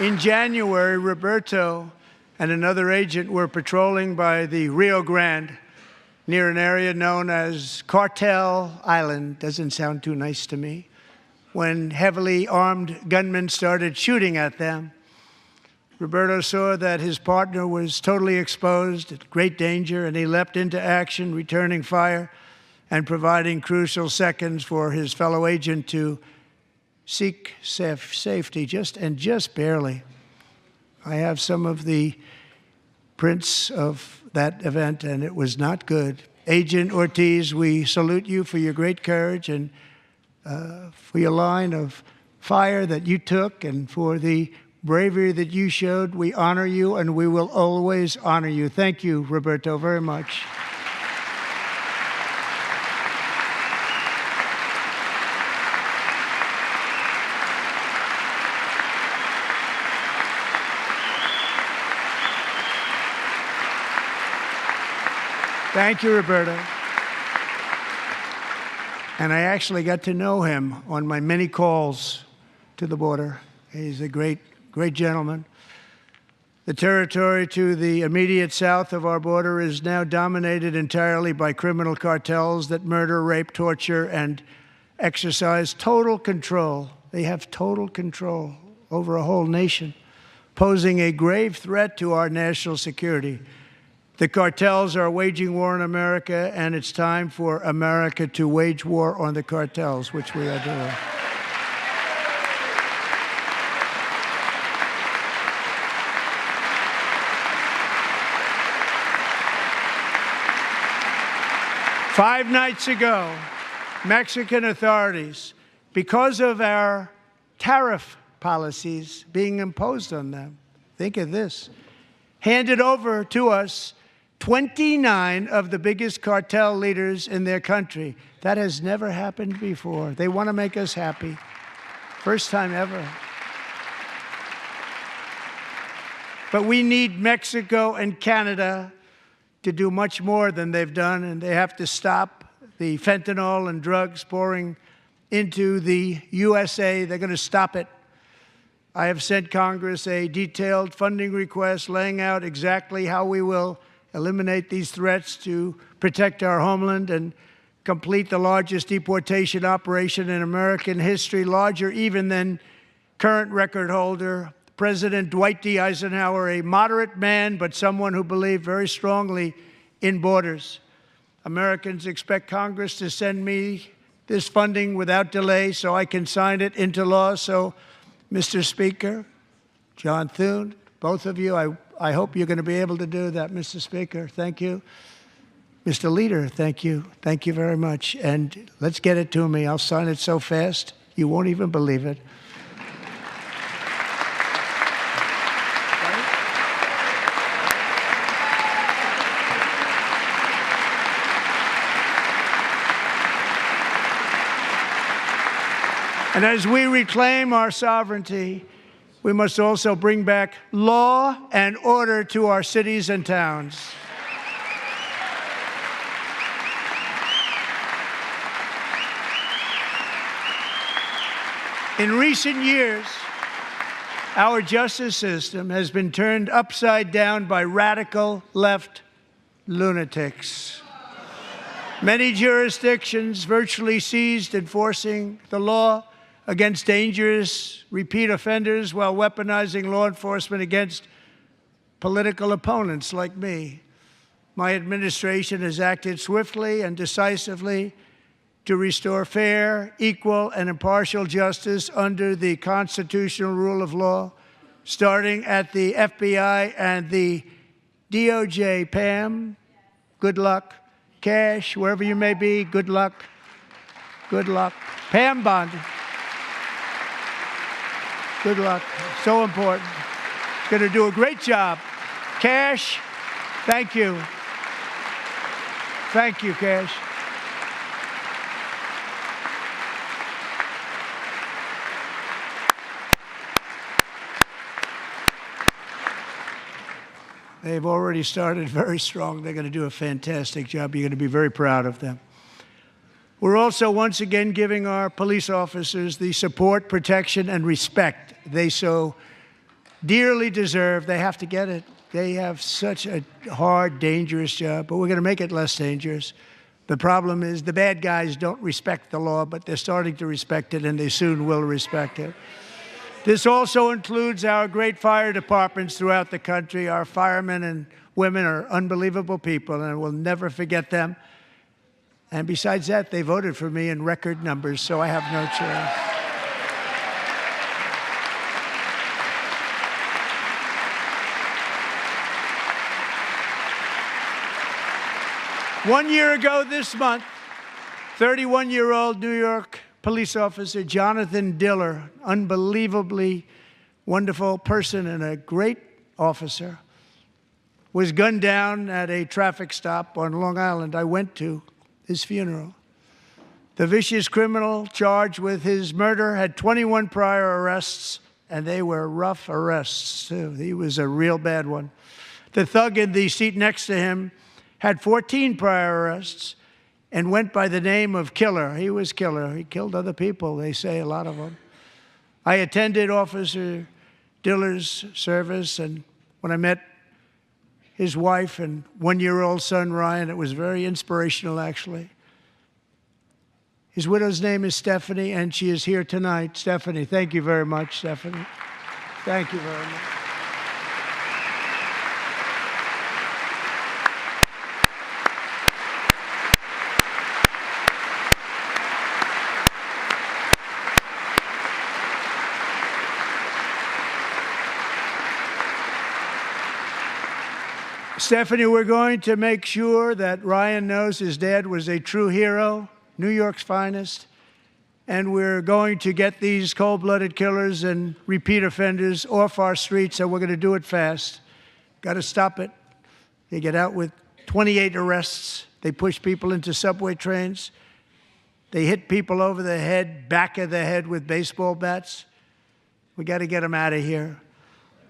In January, Roberto and another agent were patrolling by the Rio Grande near an area known as Cartel Island. Doesn't sound too nice to me. When heavily armed gunmen started shooting at them, Roberto saw that his partner was totally exposed, at great danger, and he leapt into action, returning fire and providing crucial seconds for his fellow agent to seek safety, just barely. I have some of the prints of that event, and it was not good. Agent Ortiz, we salute you for your great courage and for your line of fire that you took and for the bravery that you showed. We honor you, and we will always honor you. Thank you, Roberto, very much. Thank you, Roberta. And I actually got to know him on my many calls to the border. He's a great, great gentleman. The territory to the immediate south of our border is now dominated entirely by criminal cartels that murder, rape, torture, and exercise total control. They have total control over a whole nation, posing a grave threat to our national security. The cartels are waging war in America, and it's time for America to wage war on the cartels, which we are doing. Five nights ago, Mexican authorities, because of our tariff policies being imposed on them, think of this, handed over to us 29 of the biggest cartel leaders in their country. That has never happened before. They want to make us happy. First time ever. But we need Mexico and Canada to do much more than they've done, and they have to stop the fentanyl and drugs pouring into the USA. They're going to stop it. I have sent Congress a detailed funding request laying out exactly how we will eliminate these threats to protect our homeland and complete the largest deportation operation in American history, larger even than current record holder President Dwight D. Eisenhower, a moderate man, but someone who believed very strongly in borders. Americans expect Congress to send me this funding without delay so I can sign it into law. So, Mr. Speaker, John Thune, both of you, I hope you're going to be able to do that, Mr. Speaker. Thank you. Mr. Leader, thank you. Thank you very much. And let's get it to me. I'll sign it so fast, you won't even believe it. And as we reclaim our sovereignty, we must also bring back law and order to our cities and towns. In recent years, our justice system has been turned upside down by radical left lunatics. Many jurisdictions virtually ceased enforcing the law against dangerous repeat offenders while weaponizing law enforcement against political opponents like me. My administration has acted swiftly and decisively to restore fair, equal, and impartial justice under the constitutional rule of law, starting at the FBI and the DOJ. Pam, good luck. Cash, wherever you may be, good luck. Good luck. Pam Bondi. Good luck. So important. Going to do a great job. Cash, thank you. Thank you, Cash. They've already started very strong. They're going to do a fantastic job. You're going to be very proud of them. We're also once again giving our police officers the support, protection, and respect they so dearly deserve. They have to get it. They have such a hard, dangerous job, but we're going to make it less dangerous. The problem is the bad guys don't respect the law, but they're starting to respect it, and they soon will respect it. This also includes our great fire departments throughout the country. Our firemen and women are unbelievable people, and we'll never forget them. And besides that, they voted for me in record numbers, so I have no choice. One year ago this month, 31-year-old New York police officer Jonathan Diller, unbelievably wonderful person and a great officer, was gunned down at a traffic stop on Long Island. I went to his funeral. The vicious criminal charged with his murder had 21 prior arrests, and they were rough arrests, too. He was a real bad one. The thug in the seat next to him had 14 prior arrests, and went by the name of Killer. He was Killer. He killed other people, they say, a lot of them. I attended Officer Diller's service, and when I met his wife and one-year-old son, Ryan, it was very inspirational, actually. His widow's name is Stephanie, and she is here tonight. Stephanie, thank you very much, Stephanie. Thank you very much. Stephanie, we're going to make sure that Ryan knows his dad was a true hero, New York's finest, and we're going to get these cold-blooded killers and repeat offenders off our streets, and we're going to do it fast. Got to stop it. They get out with 28 arrests. They push people into subway trains. They hit people over the head, back of the head with baseball bats. We got to get them out of here.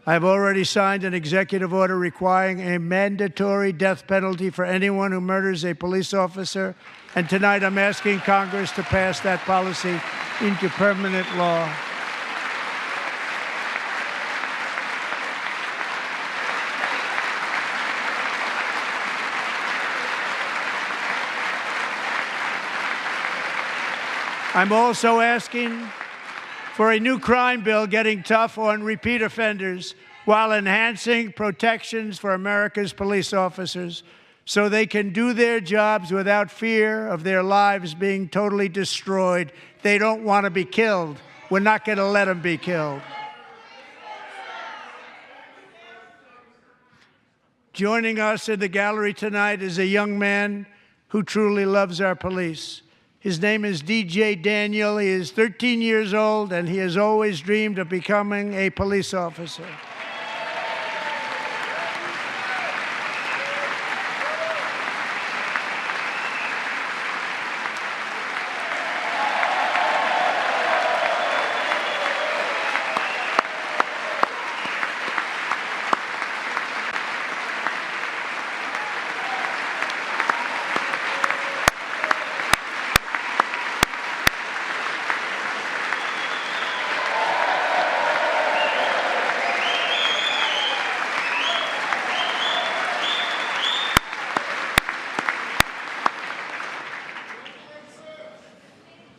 I've already signed an executive order requiring a mandatory death penalty for anyone who murders a police officer, and tonight I'm asking Congress to pass that policy into permanent law. I'm also asking for a new crime bill getting tough on repeat offenders while enhancing protections for America's police officers so they can do their jobs without fear of their lives being totally destroyed. They don't want to be killed. We're not going to let them be killed. Joining us in the gallery tonight is a young man who truly loves our police. His name is DJ Daniel. He is 13 years old, and he has always dreamed of becoming a police officer.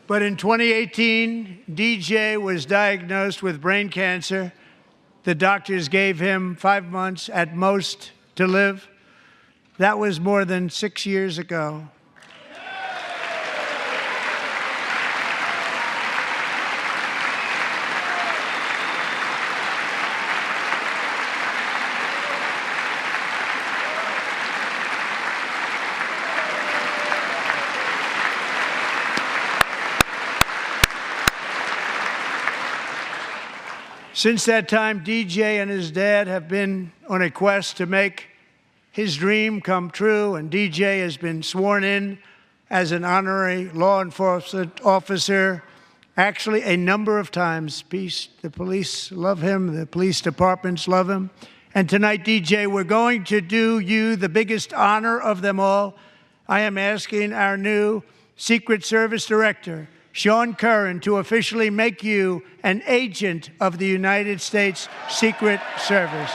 But in 2018, DJ was diagnosed with brain cancer. The doctors gave him 5 months at most to live. That was more than 6 years ago. Since that time, DJ and his dad have been on a quest to make his dream come true, and DJ has been sworn in as an honorary law enforcement officer, actually a number of times. The police love him, the police departments love him. And tonight, DJ, we're going to do you the biggest honor of them all. I am asking our new Secret Service Director, Sean Curran, to officially make you an agent of the United States Secret Service.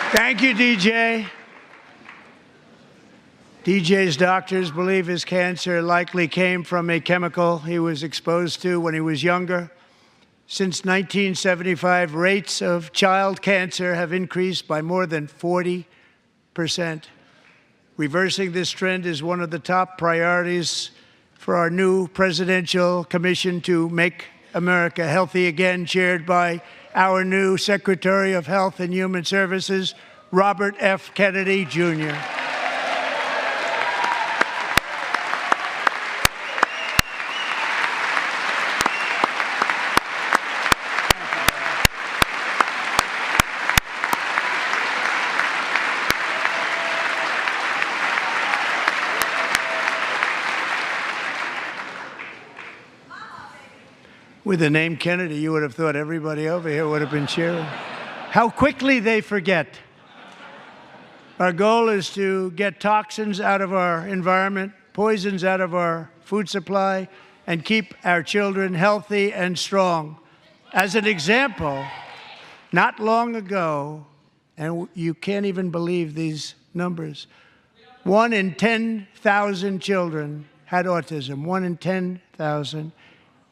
Thank you, DJ. DJ's doctors believe his cancer likely came from a chemical he was exposed to when he was younger. Since 1975, rates of child cancer have increased by more than 40%. Reversing this trend is one of the top priorities for our new presidential commission to make America healthy again, chaired by our new Secretary of Health and Human Services, Robert F. Kennedy, Jr. With the name Kennedy, you would have thought everybody over here would have been cheering. How quickly they forget. Our goal is to get toxins out of our environment, poisons out of our food supply, and keep our children healthy and strong. As an example, not long ago, and you can't even believe these numbers, 1 in 10,000 children had autism, 1 in 10,000.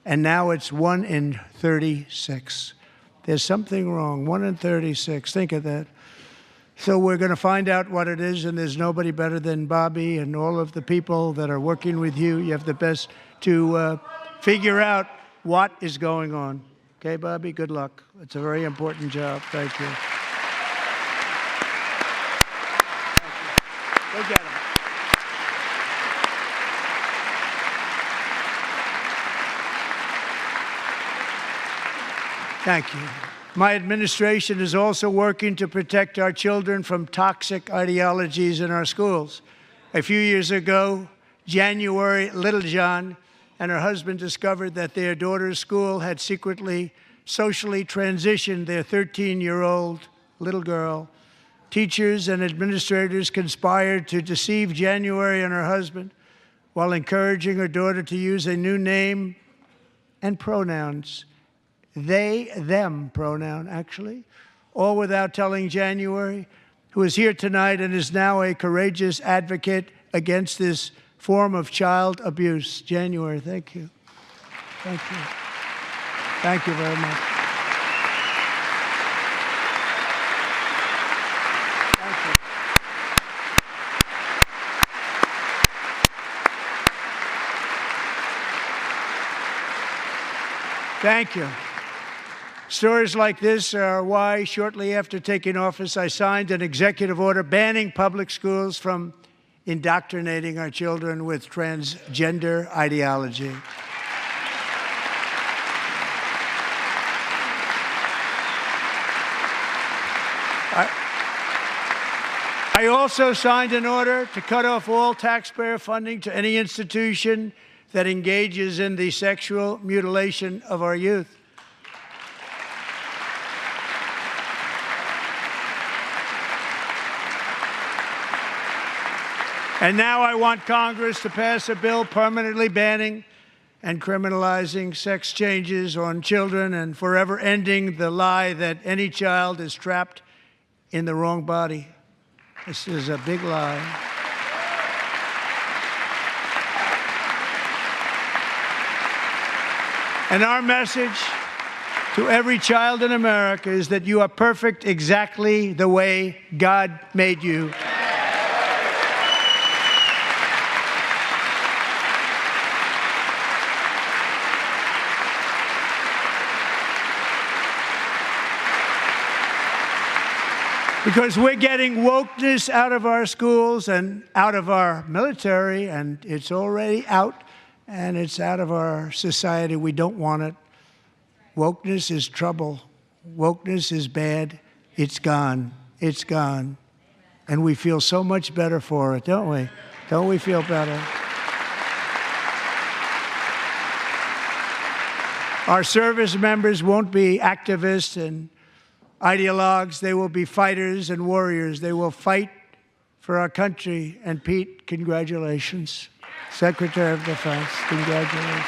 And now it's 1 in 36. There's something wrong, 1 in 36. Think of that. So we're going to find out what it is, and there's nobody better than Bobby and all of the people that are working with you. You have the best to figure out what is going on. Okay, Bobby, good luck. It's a very important job. Thank you. Go get him. Thank you. My administration is also working to protect our children from toxic ideologies in our schools. A few years ago, January Littlejohn and her husband discovered that their daughter's school had secretly socially transitioned their 13-year-old little girl. Teachers and administrators conspired to deceive January and her husband while encouraging her daughter to use a new name and pronouns. They, them pronoun, actually, all without telling January, who is here tonight and is now a courageous advocate against this form of child abuse. January, thank you. Thank you. Thank you very much. Thank you. Thank you. Stories like this are why, shortly after taking office, I signed an executive order banning public schools from indoctrinating our children with transgender ideology. I also signed an order to cut off all taxpayer funding to any institution that engages in the sexual mutilation of our youth. And now I want Congress to pass a bill permanently banning and criminalizing sex changes on children and forever ending the lie that any child is trapped in the wrong body. This is a big lie. And our message to every child in America is that you are perfect exactly the way God made you. Because we're getting wokeness out of our schools and out of our military, and it's already out, and it's out of our society. We don't want it. Wokeness is trouble. Wokeness is bad. It's gone. It's gone. And we feel so much better for it, don't we? Don't we feel better? Our service members won't be activists and ideologues. They will be fighters and warriors. They will fight for our country. And Pete, congratulations. Secretary of Defense, congratulations.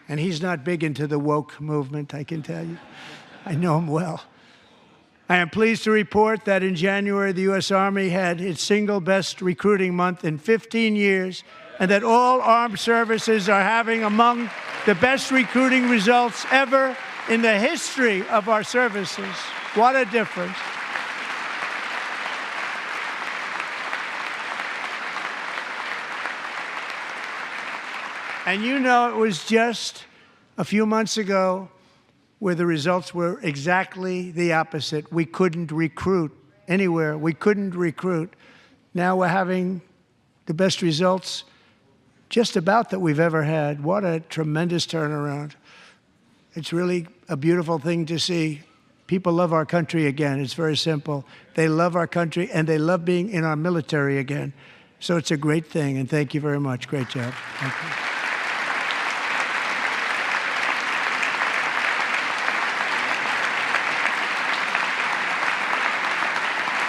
And he's not big into the woke movement, I can tell you. I know him well. I am pleased to report that in January, the U.S. Army had its single best recruiting month in 15 years, and that all armed services are having among The best recruiting results ever in the history of our services. What a difference. And you know, it was just a few months ago where the results were exactly the opposite. We couldn't recruit anywhere. We couldn't recruit. Now we're having the best results just about that we've ever had. What a tremendous turnaround. It's really a beautiful thing to see. People love our country again. It's very simple. They love our country, and they love being in our military again. So it's a great thing, and thank you very much. Great job. Thank you.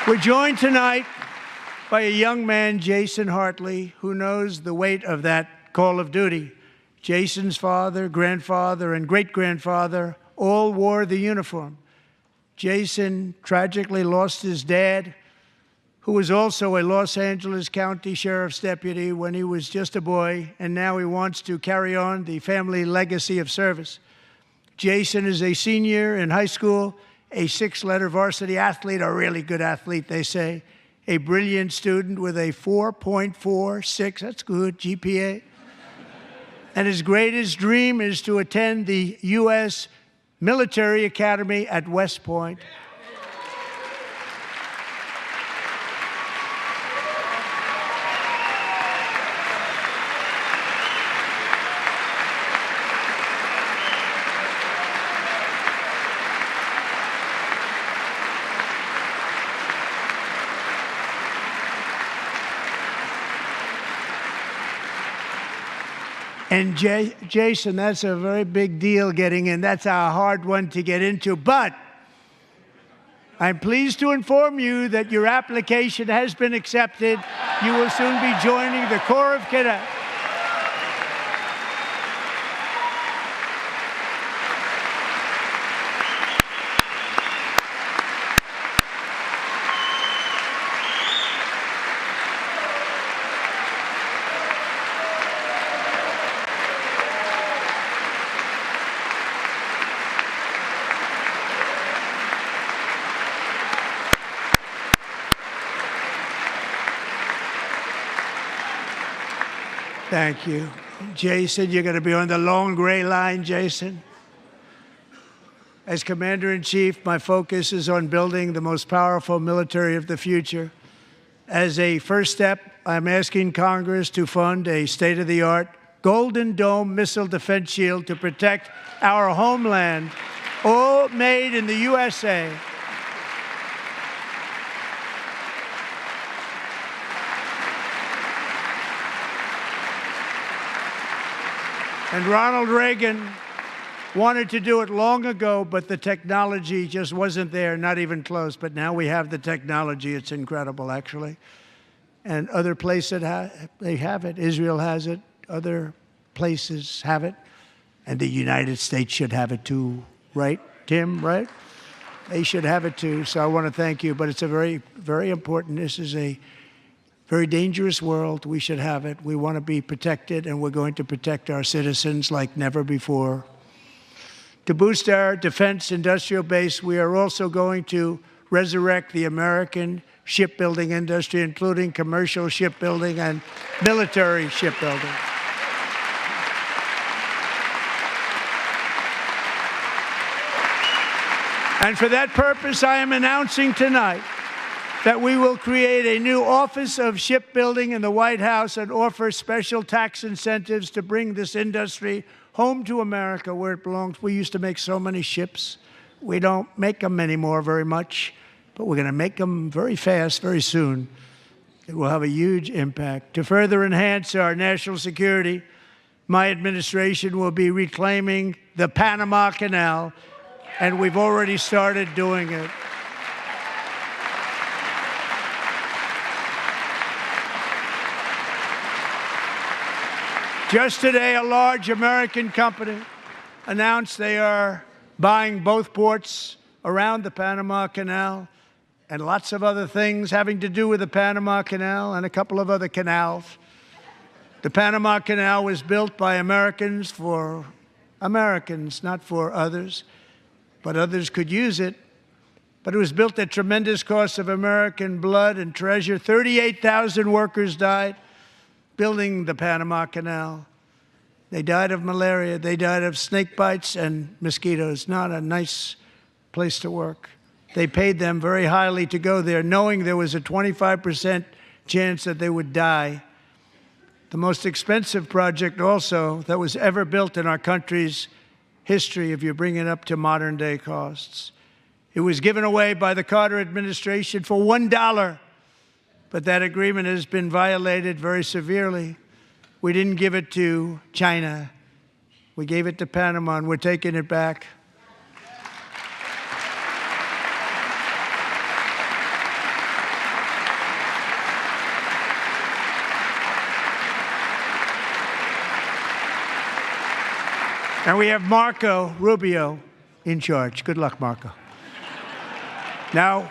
We're joined tonight by a young man, Jason Hartley, who knows the weight of that call of duty. Jason's father, grandfather, and great-grandfather all wore the uniform. Jason tragically lost his dad, who was also a Los Angeles County Sheriff's deputy when he was just a boy, and now he wants to carry on the family legacy of service. Jason is a senior in high school, a 6-letter varsity athlete, a really good athlete, they say, a brilliant student with a 4.46, that's good, GPA. And his greatest dream is to attend the U.S. Military Academy at West Point. And Jason, that's a very big deal getting in. That's a hard one to get into. But I'm pleased to inform you that your application has been accepted. You will soon be joining the Corps of Cadets. Thank you. Jason, you're going to be on the long gray line, Jason. As Commander-in-Chief, my focus is on building the most powerful military of the future. As a first step, I'm asking Congress to fund a state-of-the-art Golden Dome missile defense shield to protect our homeland, all made in the USA. And Ronald Reagan wanted to do it long ago, but the technology just wasn't there, not even close. But now we have the technology. It's incredible, actually. And other places, they have it. Israel has it. Other places have it. And the United States should have it too, right, Tim, right? They should have it too. So I want to thank you. But it's a very, very important. This is a very dangerous world. We should have it. We want to be protected, and we're going to protect our citizens like never before. To boost our defense industrial base, we are also going to resurrect the American shipbuilding industry, including commercial shipbuilding and military shipbuilding. And for that purpose, I am announcing tonight that we will create a new Office of Shipbuilding in the White House and offer special tax incentives to bring this industry home to America where it belongs. We used to make so many ships. We don't make them anymore very much, but we're going to make them very fast, very soon. It will have a huge impact. To further enhance our national security, my administration will be reclaiming the Panama Canal, and we've already started doing it. Just today, a large American company announced they are buying both ports around the Panama Canal and lots of other things having to do with the Panama Canal and a couple of other canals. The Panama Canal was built by Americans for Americans, not for others, but others could use it. But it was built at tremendous cost of American blood and treasure. 38,000 workers died building the Panama Canal. They died of malaria. They died of snake bites and mosquitoes. Not a nice place to work. They paid them very highly to go there, knowing there was a 25% chance that they would die. The most expensive project also that was ever built in our country's history, if you bring it up to modern day costs. It was given away by the Carter administration for $1, but that agreement has been violated very severely. We didn't give it to China. We gave it to Panama, and we're taking it back. And we have Marco Rubio in charge. Good luck, Marco. Now,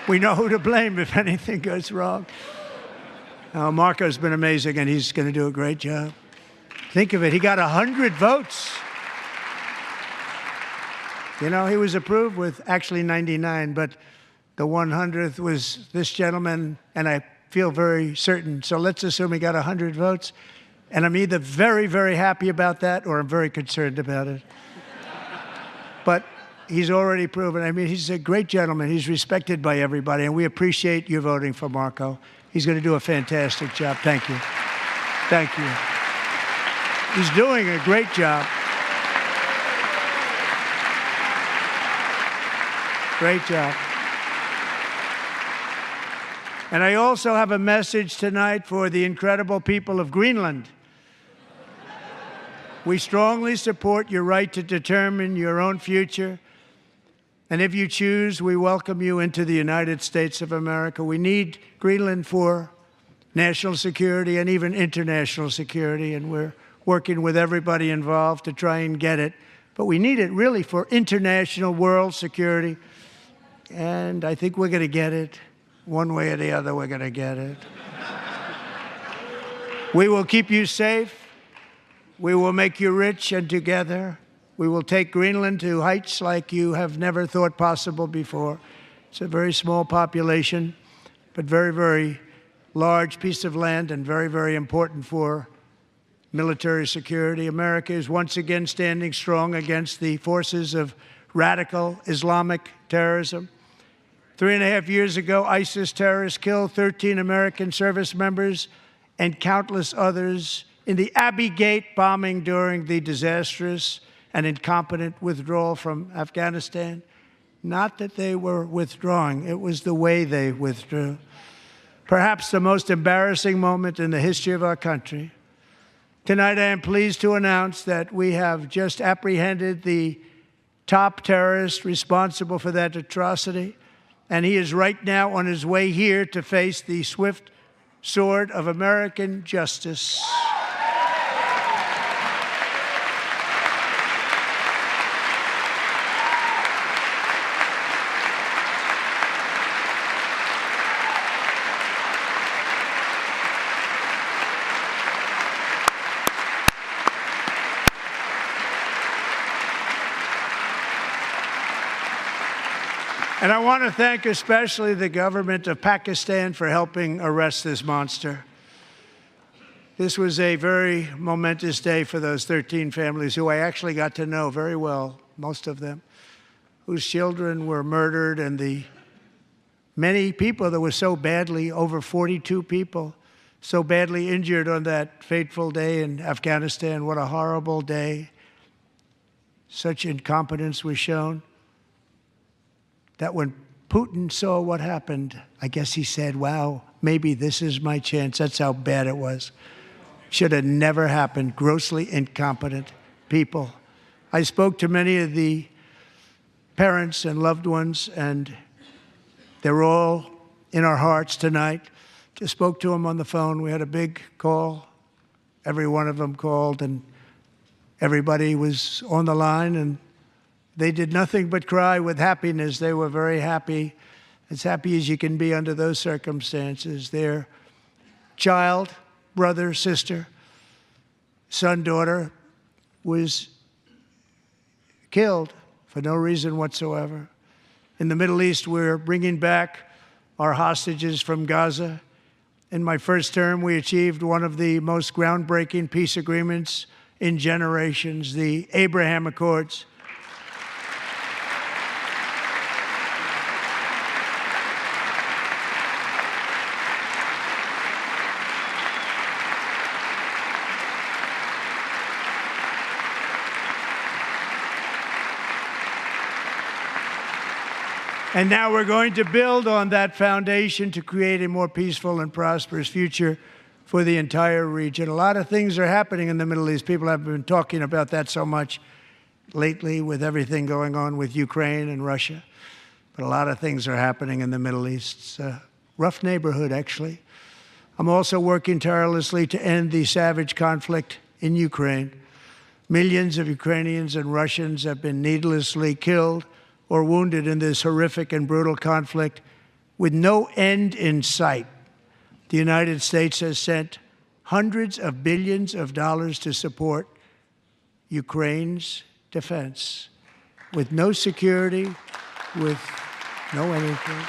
we know who to blame if anything goes wrong. Marco's been amazing, and he's going to do a great job. Think of it. He got 100 votes. You know, he was approved with actually 99, but the 100th was this gentleman, and I feel very certain. So let's assume he got 100 votes. And I'm either very, very happy about that or I'm very concerned about it. But he's already proven. I mean, he's a great gentleman. He's respected by everybody, and we appreciate you voting for Marco. He's going to do a fantastic job. Thank you. Thank you. He's doing a great job. Great job. And I also have a message tonight for the incredible people of Greenland. We strongly support your right to determine your own future. And if you choose, we welcome you into the United States of America. We need Greenland for national security and even international security, and we're working with everybody involved to try and get it. But we need it really for international world security, and I think we're going to get it. One way or the other, we're going to get it. We will keep you safe. We will make you rich, and together we will take Greenland to heights like you have never thought possible before. It's a very small population, but very, very large piece of land and very, very important for military security. America is once again standing strong against the forces of radical Islamic terrorism. 3.5 years ago, ISIS terrorists killed 13 American service members and countless others in the Abbey Gate bombing during the disastrous and incompetent withdrawal from Afghanistan. Not that they were withdrawing, it was the way they withdrew. Perhaps the most embarrassing moment in the history of our country. Tonight, I am pleased to announce that we have just apprehended the top terrorist responsible for that atrocity, and he is right now on his way here to face the swift sword of American justice. And I want to thank especially the government of Pakistan for helping arrest this monster. This was a very momentous day for those 13 families who I actually got to know very well, most of them, whose children were murdered, and the many people that were so badly, over 42 people, so badly injured on that fateful day in Afghanistan. What a horrible day. Such incompetence was shown that when Putin saw what happened, I guess he said, wow, maybe this is my chance. That's how bad it was. Should have never happened. Grossly incompetent people. I spoke to many of the parents and loved ones, and they're all in our hearts tonight. Just spoke to them on the phone. We had a big call. Every one of them called, and everybody was on the line, and they did nothing but cry with happiness. They were very happy, as happy as you can be under those circumstances. Their child, brother, sister, son, daughter was killed for no reason whatsoever. In the Middle East, we're bringing back our hostages from Gaza. In my first term, we achieved one of the most groundbreaking peace agreements in generations, the Abraham Accords. And now we're going to build on that foundation to create a more peaceful and prosperous future for the entire region. A lot of things are happening in the Middle East. People have been talking about that so much lately with everything going on with Ukraine and Russia. But a lot of things are happening in the Middle East. It's a rough neighborhood, actually. I'm also working tirelessly to end the savage conflict in Ukraine. Millions of Ukrainians and Russians have been needlessly killed or wounded in this horrific and brutal conflict with no end in sight. The United States has sent hundreds of billions of dollars to support Ukraine's defense with no security, with no anything.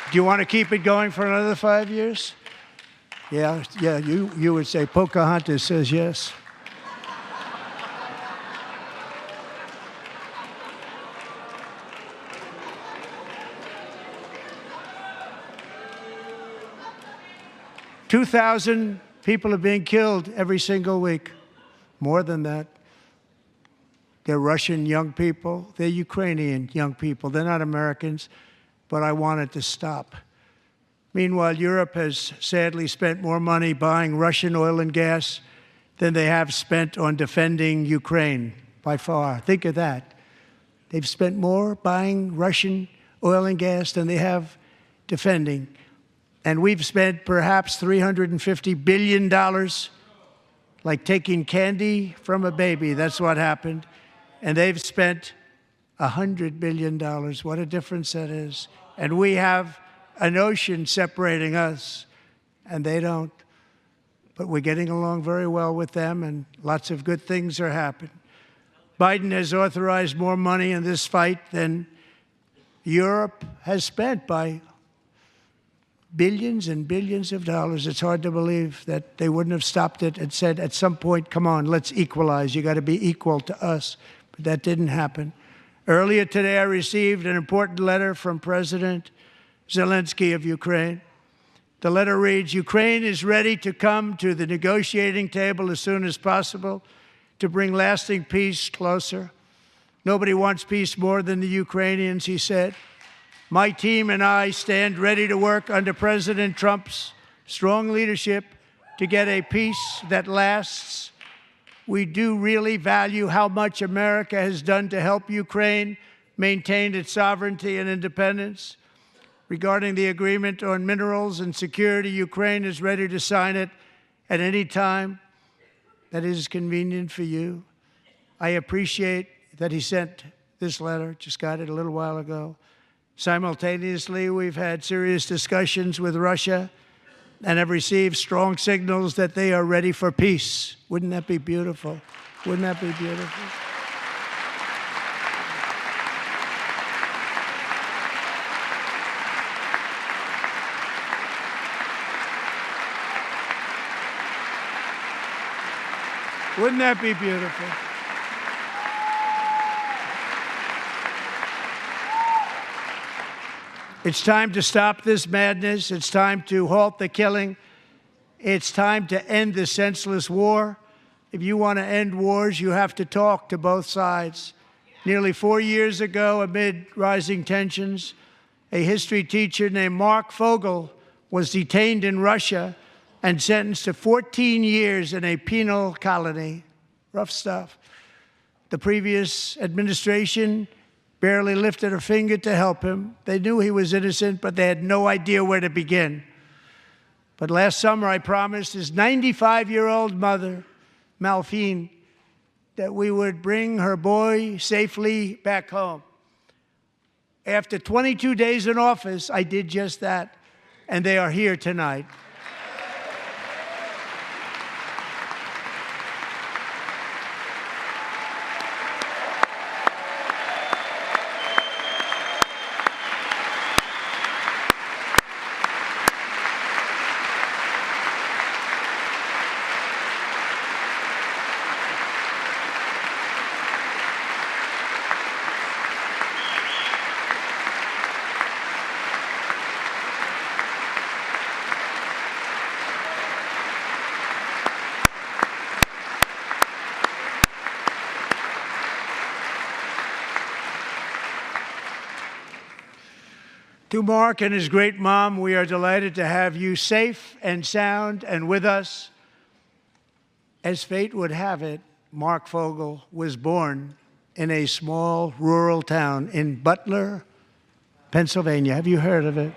Do you want to keep it going for another 5 years? Yeah, you would say Pocahontas says yes. "2,000 people are being killed every single week. More than that. They're Russian young people. They're Ukrainian young people. They're not Americans. But I want it to stop. Meanwhile, Europe has sadly spent more money buying Russian oil and gas than they have spent on defending Ukraine, by far. Think of that. They've spent more buying Russian oil and gas than they have defending. And we've spent perhaps $350 billion, like taking candy from a baby. That's what happened. And they've spent $100 billion. What a difference that is. And we have an ocean separating us, and they don't. But we're getting along very well with them, and lots of good things are happening. Biden has authorized more money in this fight than Europe has spent by billions and billions of dollars. It's hard to believe that they wouldn't have stopped it and said, at some point, come on, let's equalize. You got to be equal to us. But that didn't happen. Earlier today, I received an important letter from President Zelensky of Ukraine. The letter reads, "Ukraine is ready to come to the negotiating table as soon as possible to bring lasting peace closer. Nobody wants peace more than the Ukrainians," he said. "My team and I stand ready to work under President Trump's strong leadership to get a peace that lasts. We do really value how much America has done to help Ukraine maintain its sovereignty and independence. Regarding the agreement on minerals and security, Ukraine is ready to sign it at any time that is convenient for you." I appreciate that he sent this letter, just got it a little while ago. Simultaneously, we've had serious discussions with Russia and have received strong signals that they are ready for peace. Wouldn't that be beautiful? Wouldn't that be beautiful? Wouldn't that be beautiful? It's time to stop this madness. It's time to halt the killing. It's time to end this senseless war. If you want to end wars, you have to talk to both sides. Nearly 4 years ago, amid rising tensions, a history teacher named Mark Fogel was detained in Russia and sentenced to 14 years in a penal colony. Rough stuff. The previous administration barely lifted a finger to help him. They knew he was innocent, but they had no idea where to begin. But last summer, I promised his 95-year-old mother, Malphine, that we would bring her boy safely back home. After 22 days in office, I did just that, and they are here tonight. To Mark and his great mom, we are delighted to have you safe and sound and with us. As fate would have it, Mark Fogel was born in a small rural town in Butler, Pennsylvania. Have you heard of it?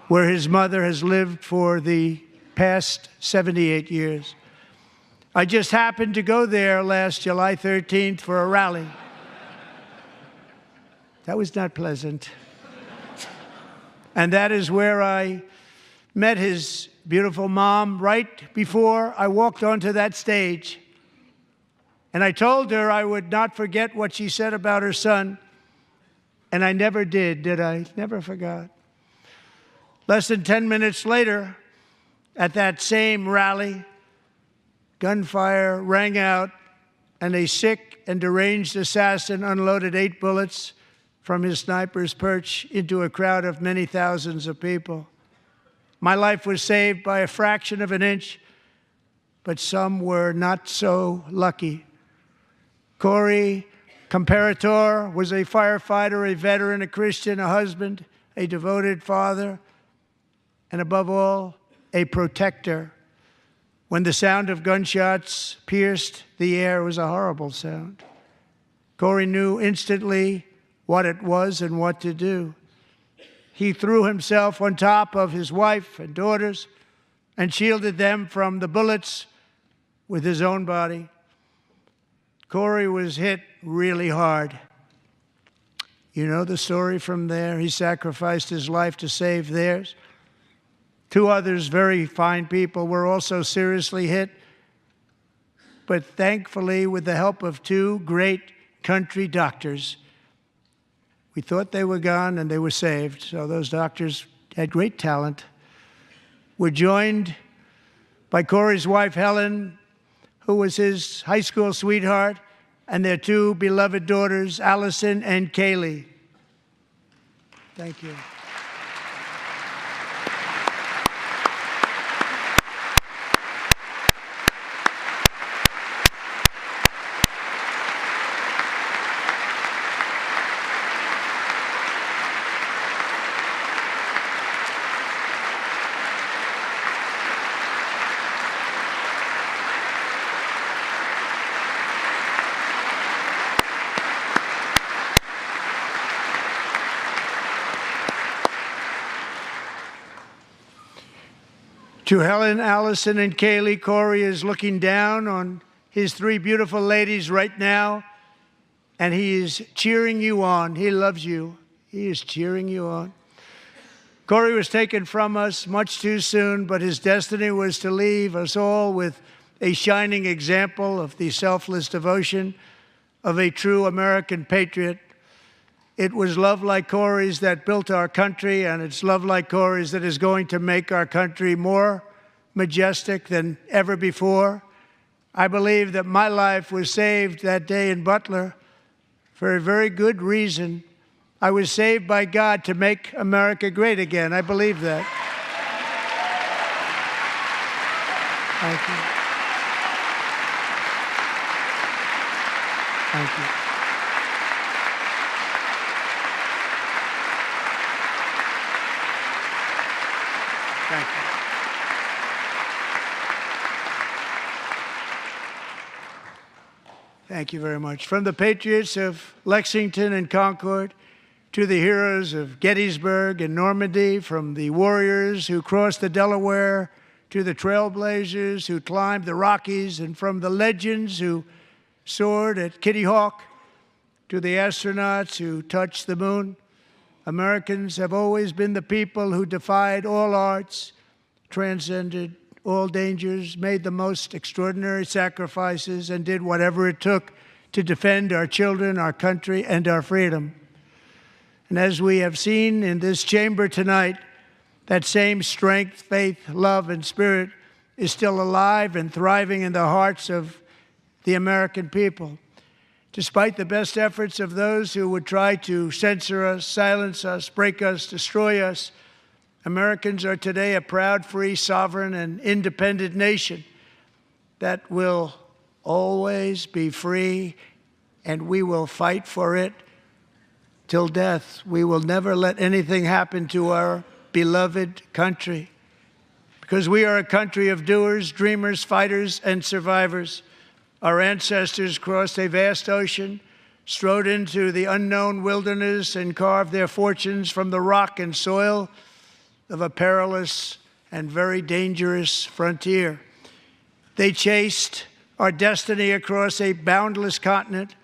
Where his mother has lived for the past 78 years. I just happened to go there last July 13th for a rally. That was not pleasant. And that is where I met his beautiful mom right before I walked onto that stage. And I told her I would not forget what she said about her son. And I never did I? Never forgot. Less than 10 minutes later, at that same rally, gunfire rang out, and a sick and deranged assassin unloaded 8 bullets from his sniper's perch into a crowd of many thousands of people. My life was saved by a fraction of an inch, but some were not so lucky. Corey Comparator was a firefighter, a veteran, a Christian, a husband, a devoted father, and above all, a protector. When the sound of gunshots pierced the air, it was a horrible sound. Corey knew instantly what it was and what to do. He threw himself on top of his wife and daughters and shielded them from the bullets with his own body. Corey was hit really hard. You know the story from there. He sacrificed his life to save theirs. 2 others, very fine people, were also seriously hit. But thankfully, with the help of 2 great country doctors, we thought they were gone, and they were saved. So those doctors had great talent. We're joined by Corey's wife, Helen, who was his high school sweetheart, and their 2 beloved daughters, Allison and Kaylee. Thank you. To Helen, Allison, and Kaylee, Corey is looking down on his 3 beautiful ladies right now, and he is cheering you on. He loves you. He is cheering you on. Corey was taken from us much too soon, but his destiny was to leave us all with a shining example of the selfless devotion of a true American patriot. It was love like Corey's that built our country, and it's love like Corey's that is going to make our country more majestic than ever before. I believe that my life was saved that day in Butler for a very good reason. I was saved by God to make America great again. I believe that. Thank you. Thank you. Thank you. Thank you very much. From the patriots of Lexington and Concord to the heroes of Gettysburg and Normandy, from the warriors who crossed the Delaware to the trailblazers who climbed the Rockies, and from the legends who soared at Kitty Hawk to the astronauts who touched the moon, Americans have always been the people who defied all odds, transcended all dangers, made the most extraordinary sacrifices, and did whatever it took to defend our children, our country, and our freedom. And as we have seen in this chamber tonight, that same strength, faith, love, and spirit is still alive and thriving in the hearts of the American people. Despite the best efforts of those who would try to censor us, silence us, break us, destroy us, Americans are today a proud, free, sovereign, and independent nation that will always be free, and we will fight for it till death. We will never let anything happen to our beloved country, because we are a country of doers, dreamers, fighters, and survivors. Our ancestors crossed a vast ocean, strode into the unknown wilderness, and carved their fortunes from the rock and soil of a perilous and very dangerous frontier. They chased our destiny across a boundless continent.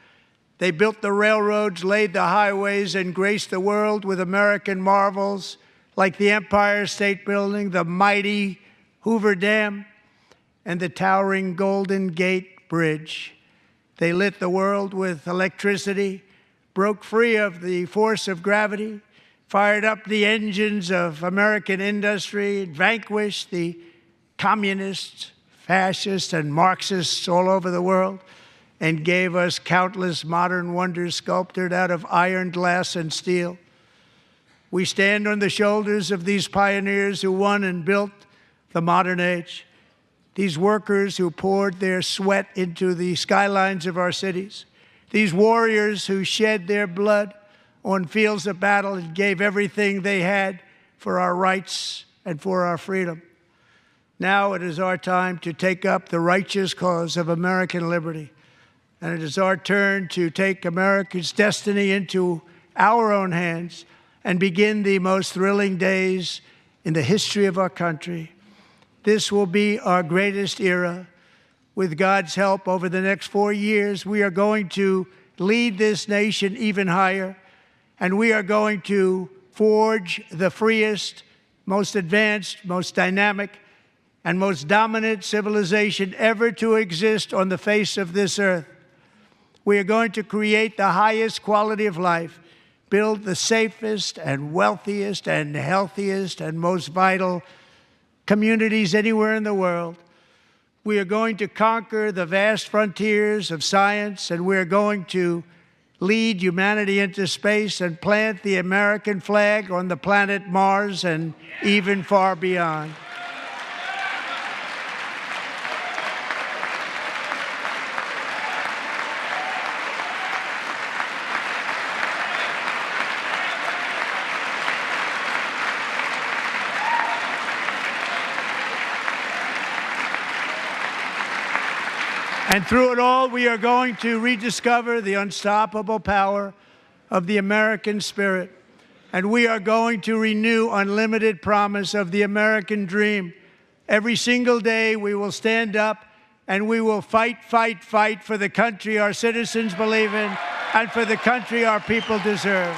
They built the railroads, laid the highways, and graced the world with American marvels like the Empire State Building, the mighty Hoover Dam, and the towering Golden Gate Bridge. They lit the world with electricity, broke free of the force of gravity, fired up the engines of American industry, vanquished the communists, fascists, and Marxists all over the world, and gave us countless modern wonders sculptured out of iron, glass, and steel. We stand on the shoulders of these pioneers who won and built the modern age, these workers who poured their sweat into the skylines of our cities, these warriors who shed their blood on fields of battle and gave everything they had for our rights and for our freedom. Now it is our time to take up the righteous cause of American liberty, and it is our turn to take America's destiny into our own hands and begin the most thrilling days in the history of our country. This will be our greatest era. With God's help, over the next 4 years, we are going to lead this nation even higher, and we are going to forge the freest, most advanced, most dynamic, and most dominant civilization ever to exist on the face of this earth. We are going to create the highest quality of life, build the safest and wealthiest and healthiest and most vital communities anywhere in the world. We are going to conquer the vast frontiers of science, and we are going to lead humanity into space and plant the American flag on the planet Mars and even far beyond. And through it all, we are going to rediscover the unstoppable power of the American spirit. And we are going to renew unlimited promise of the American dream. Every single day, we will stand up and we will fight, fight, fight for the country our citizens believe in and for the country our people deserve.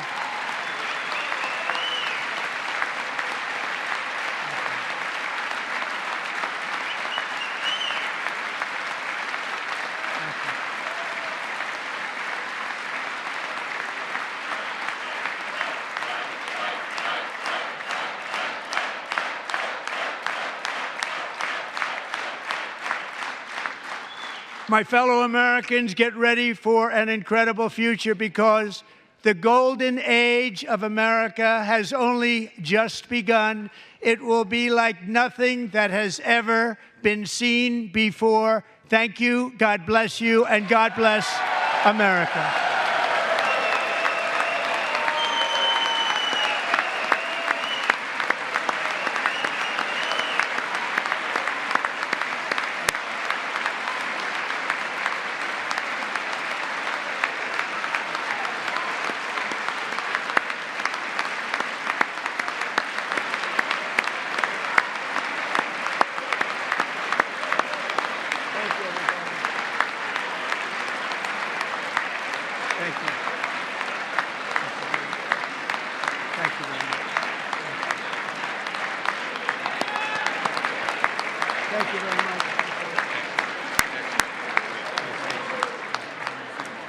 My fellow Americans, get ready for an incredible future, because the golden age of America has only just begun. It will be like nothing that has ever been seen before. Thank you, God bless you, and God bless America. Thank Thank you very much.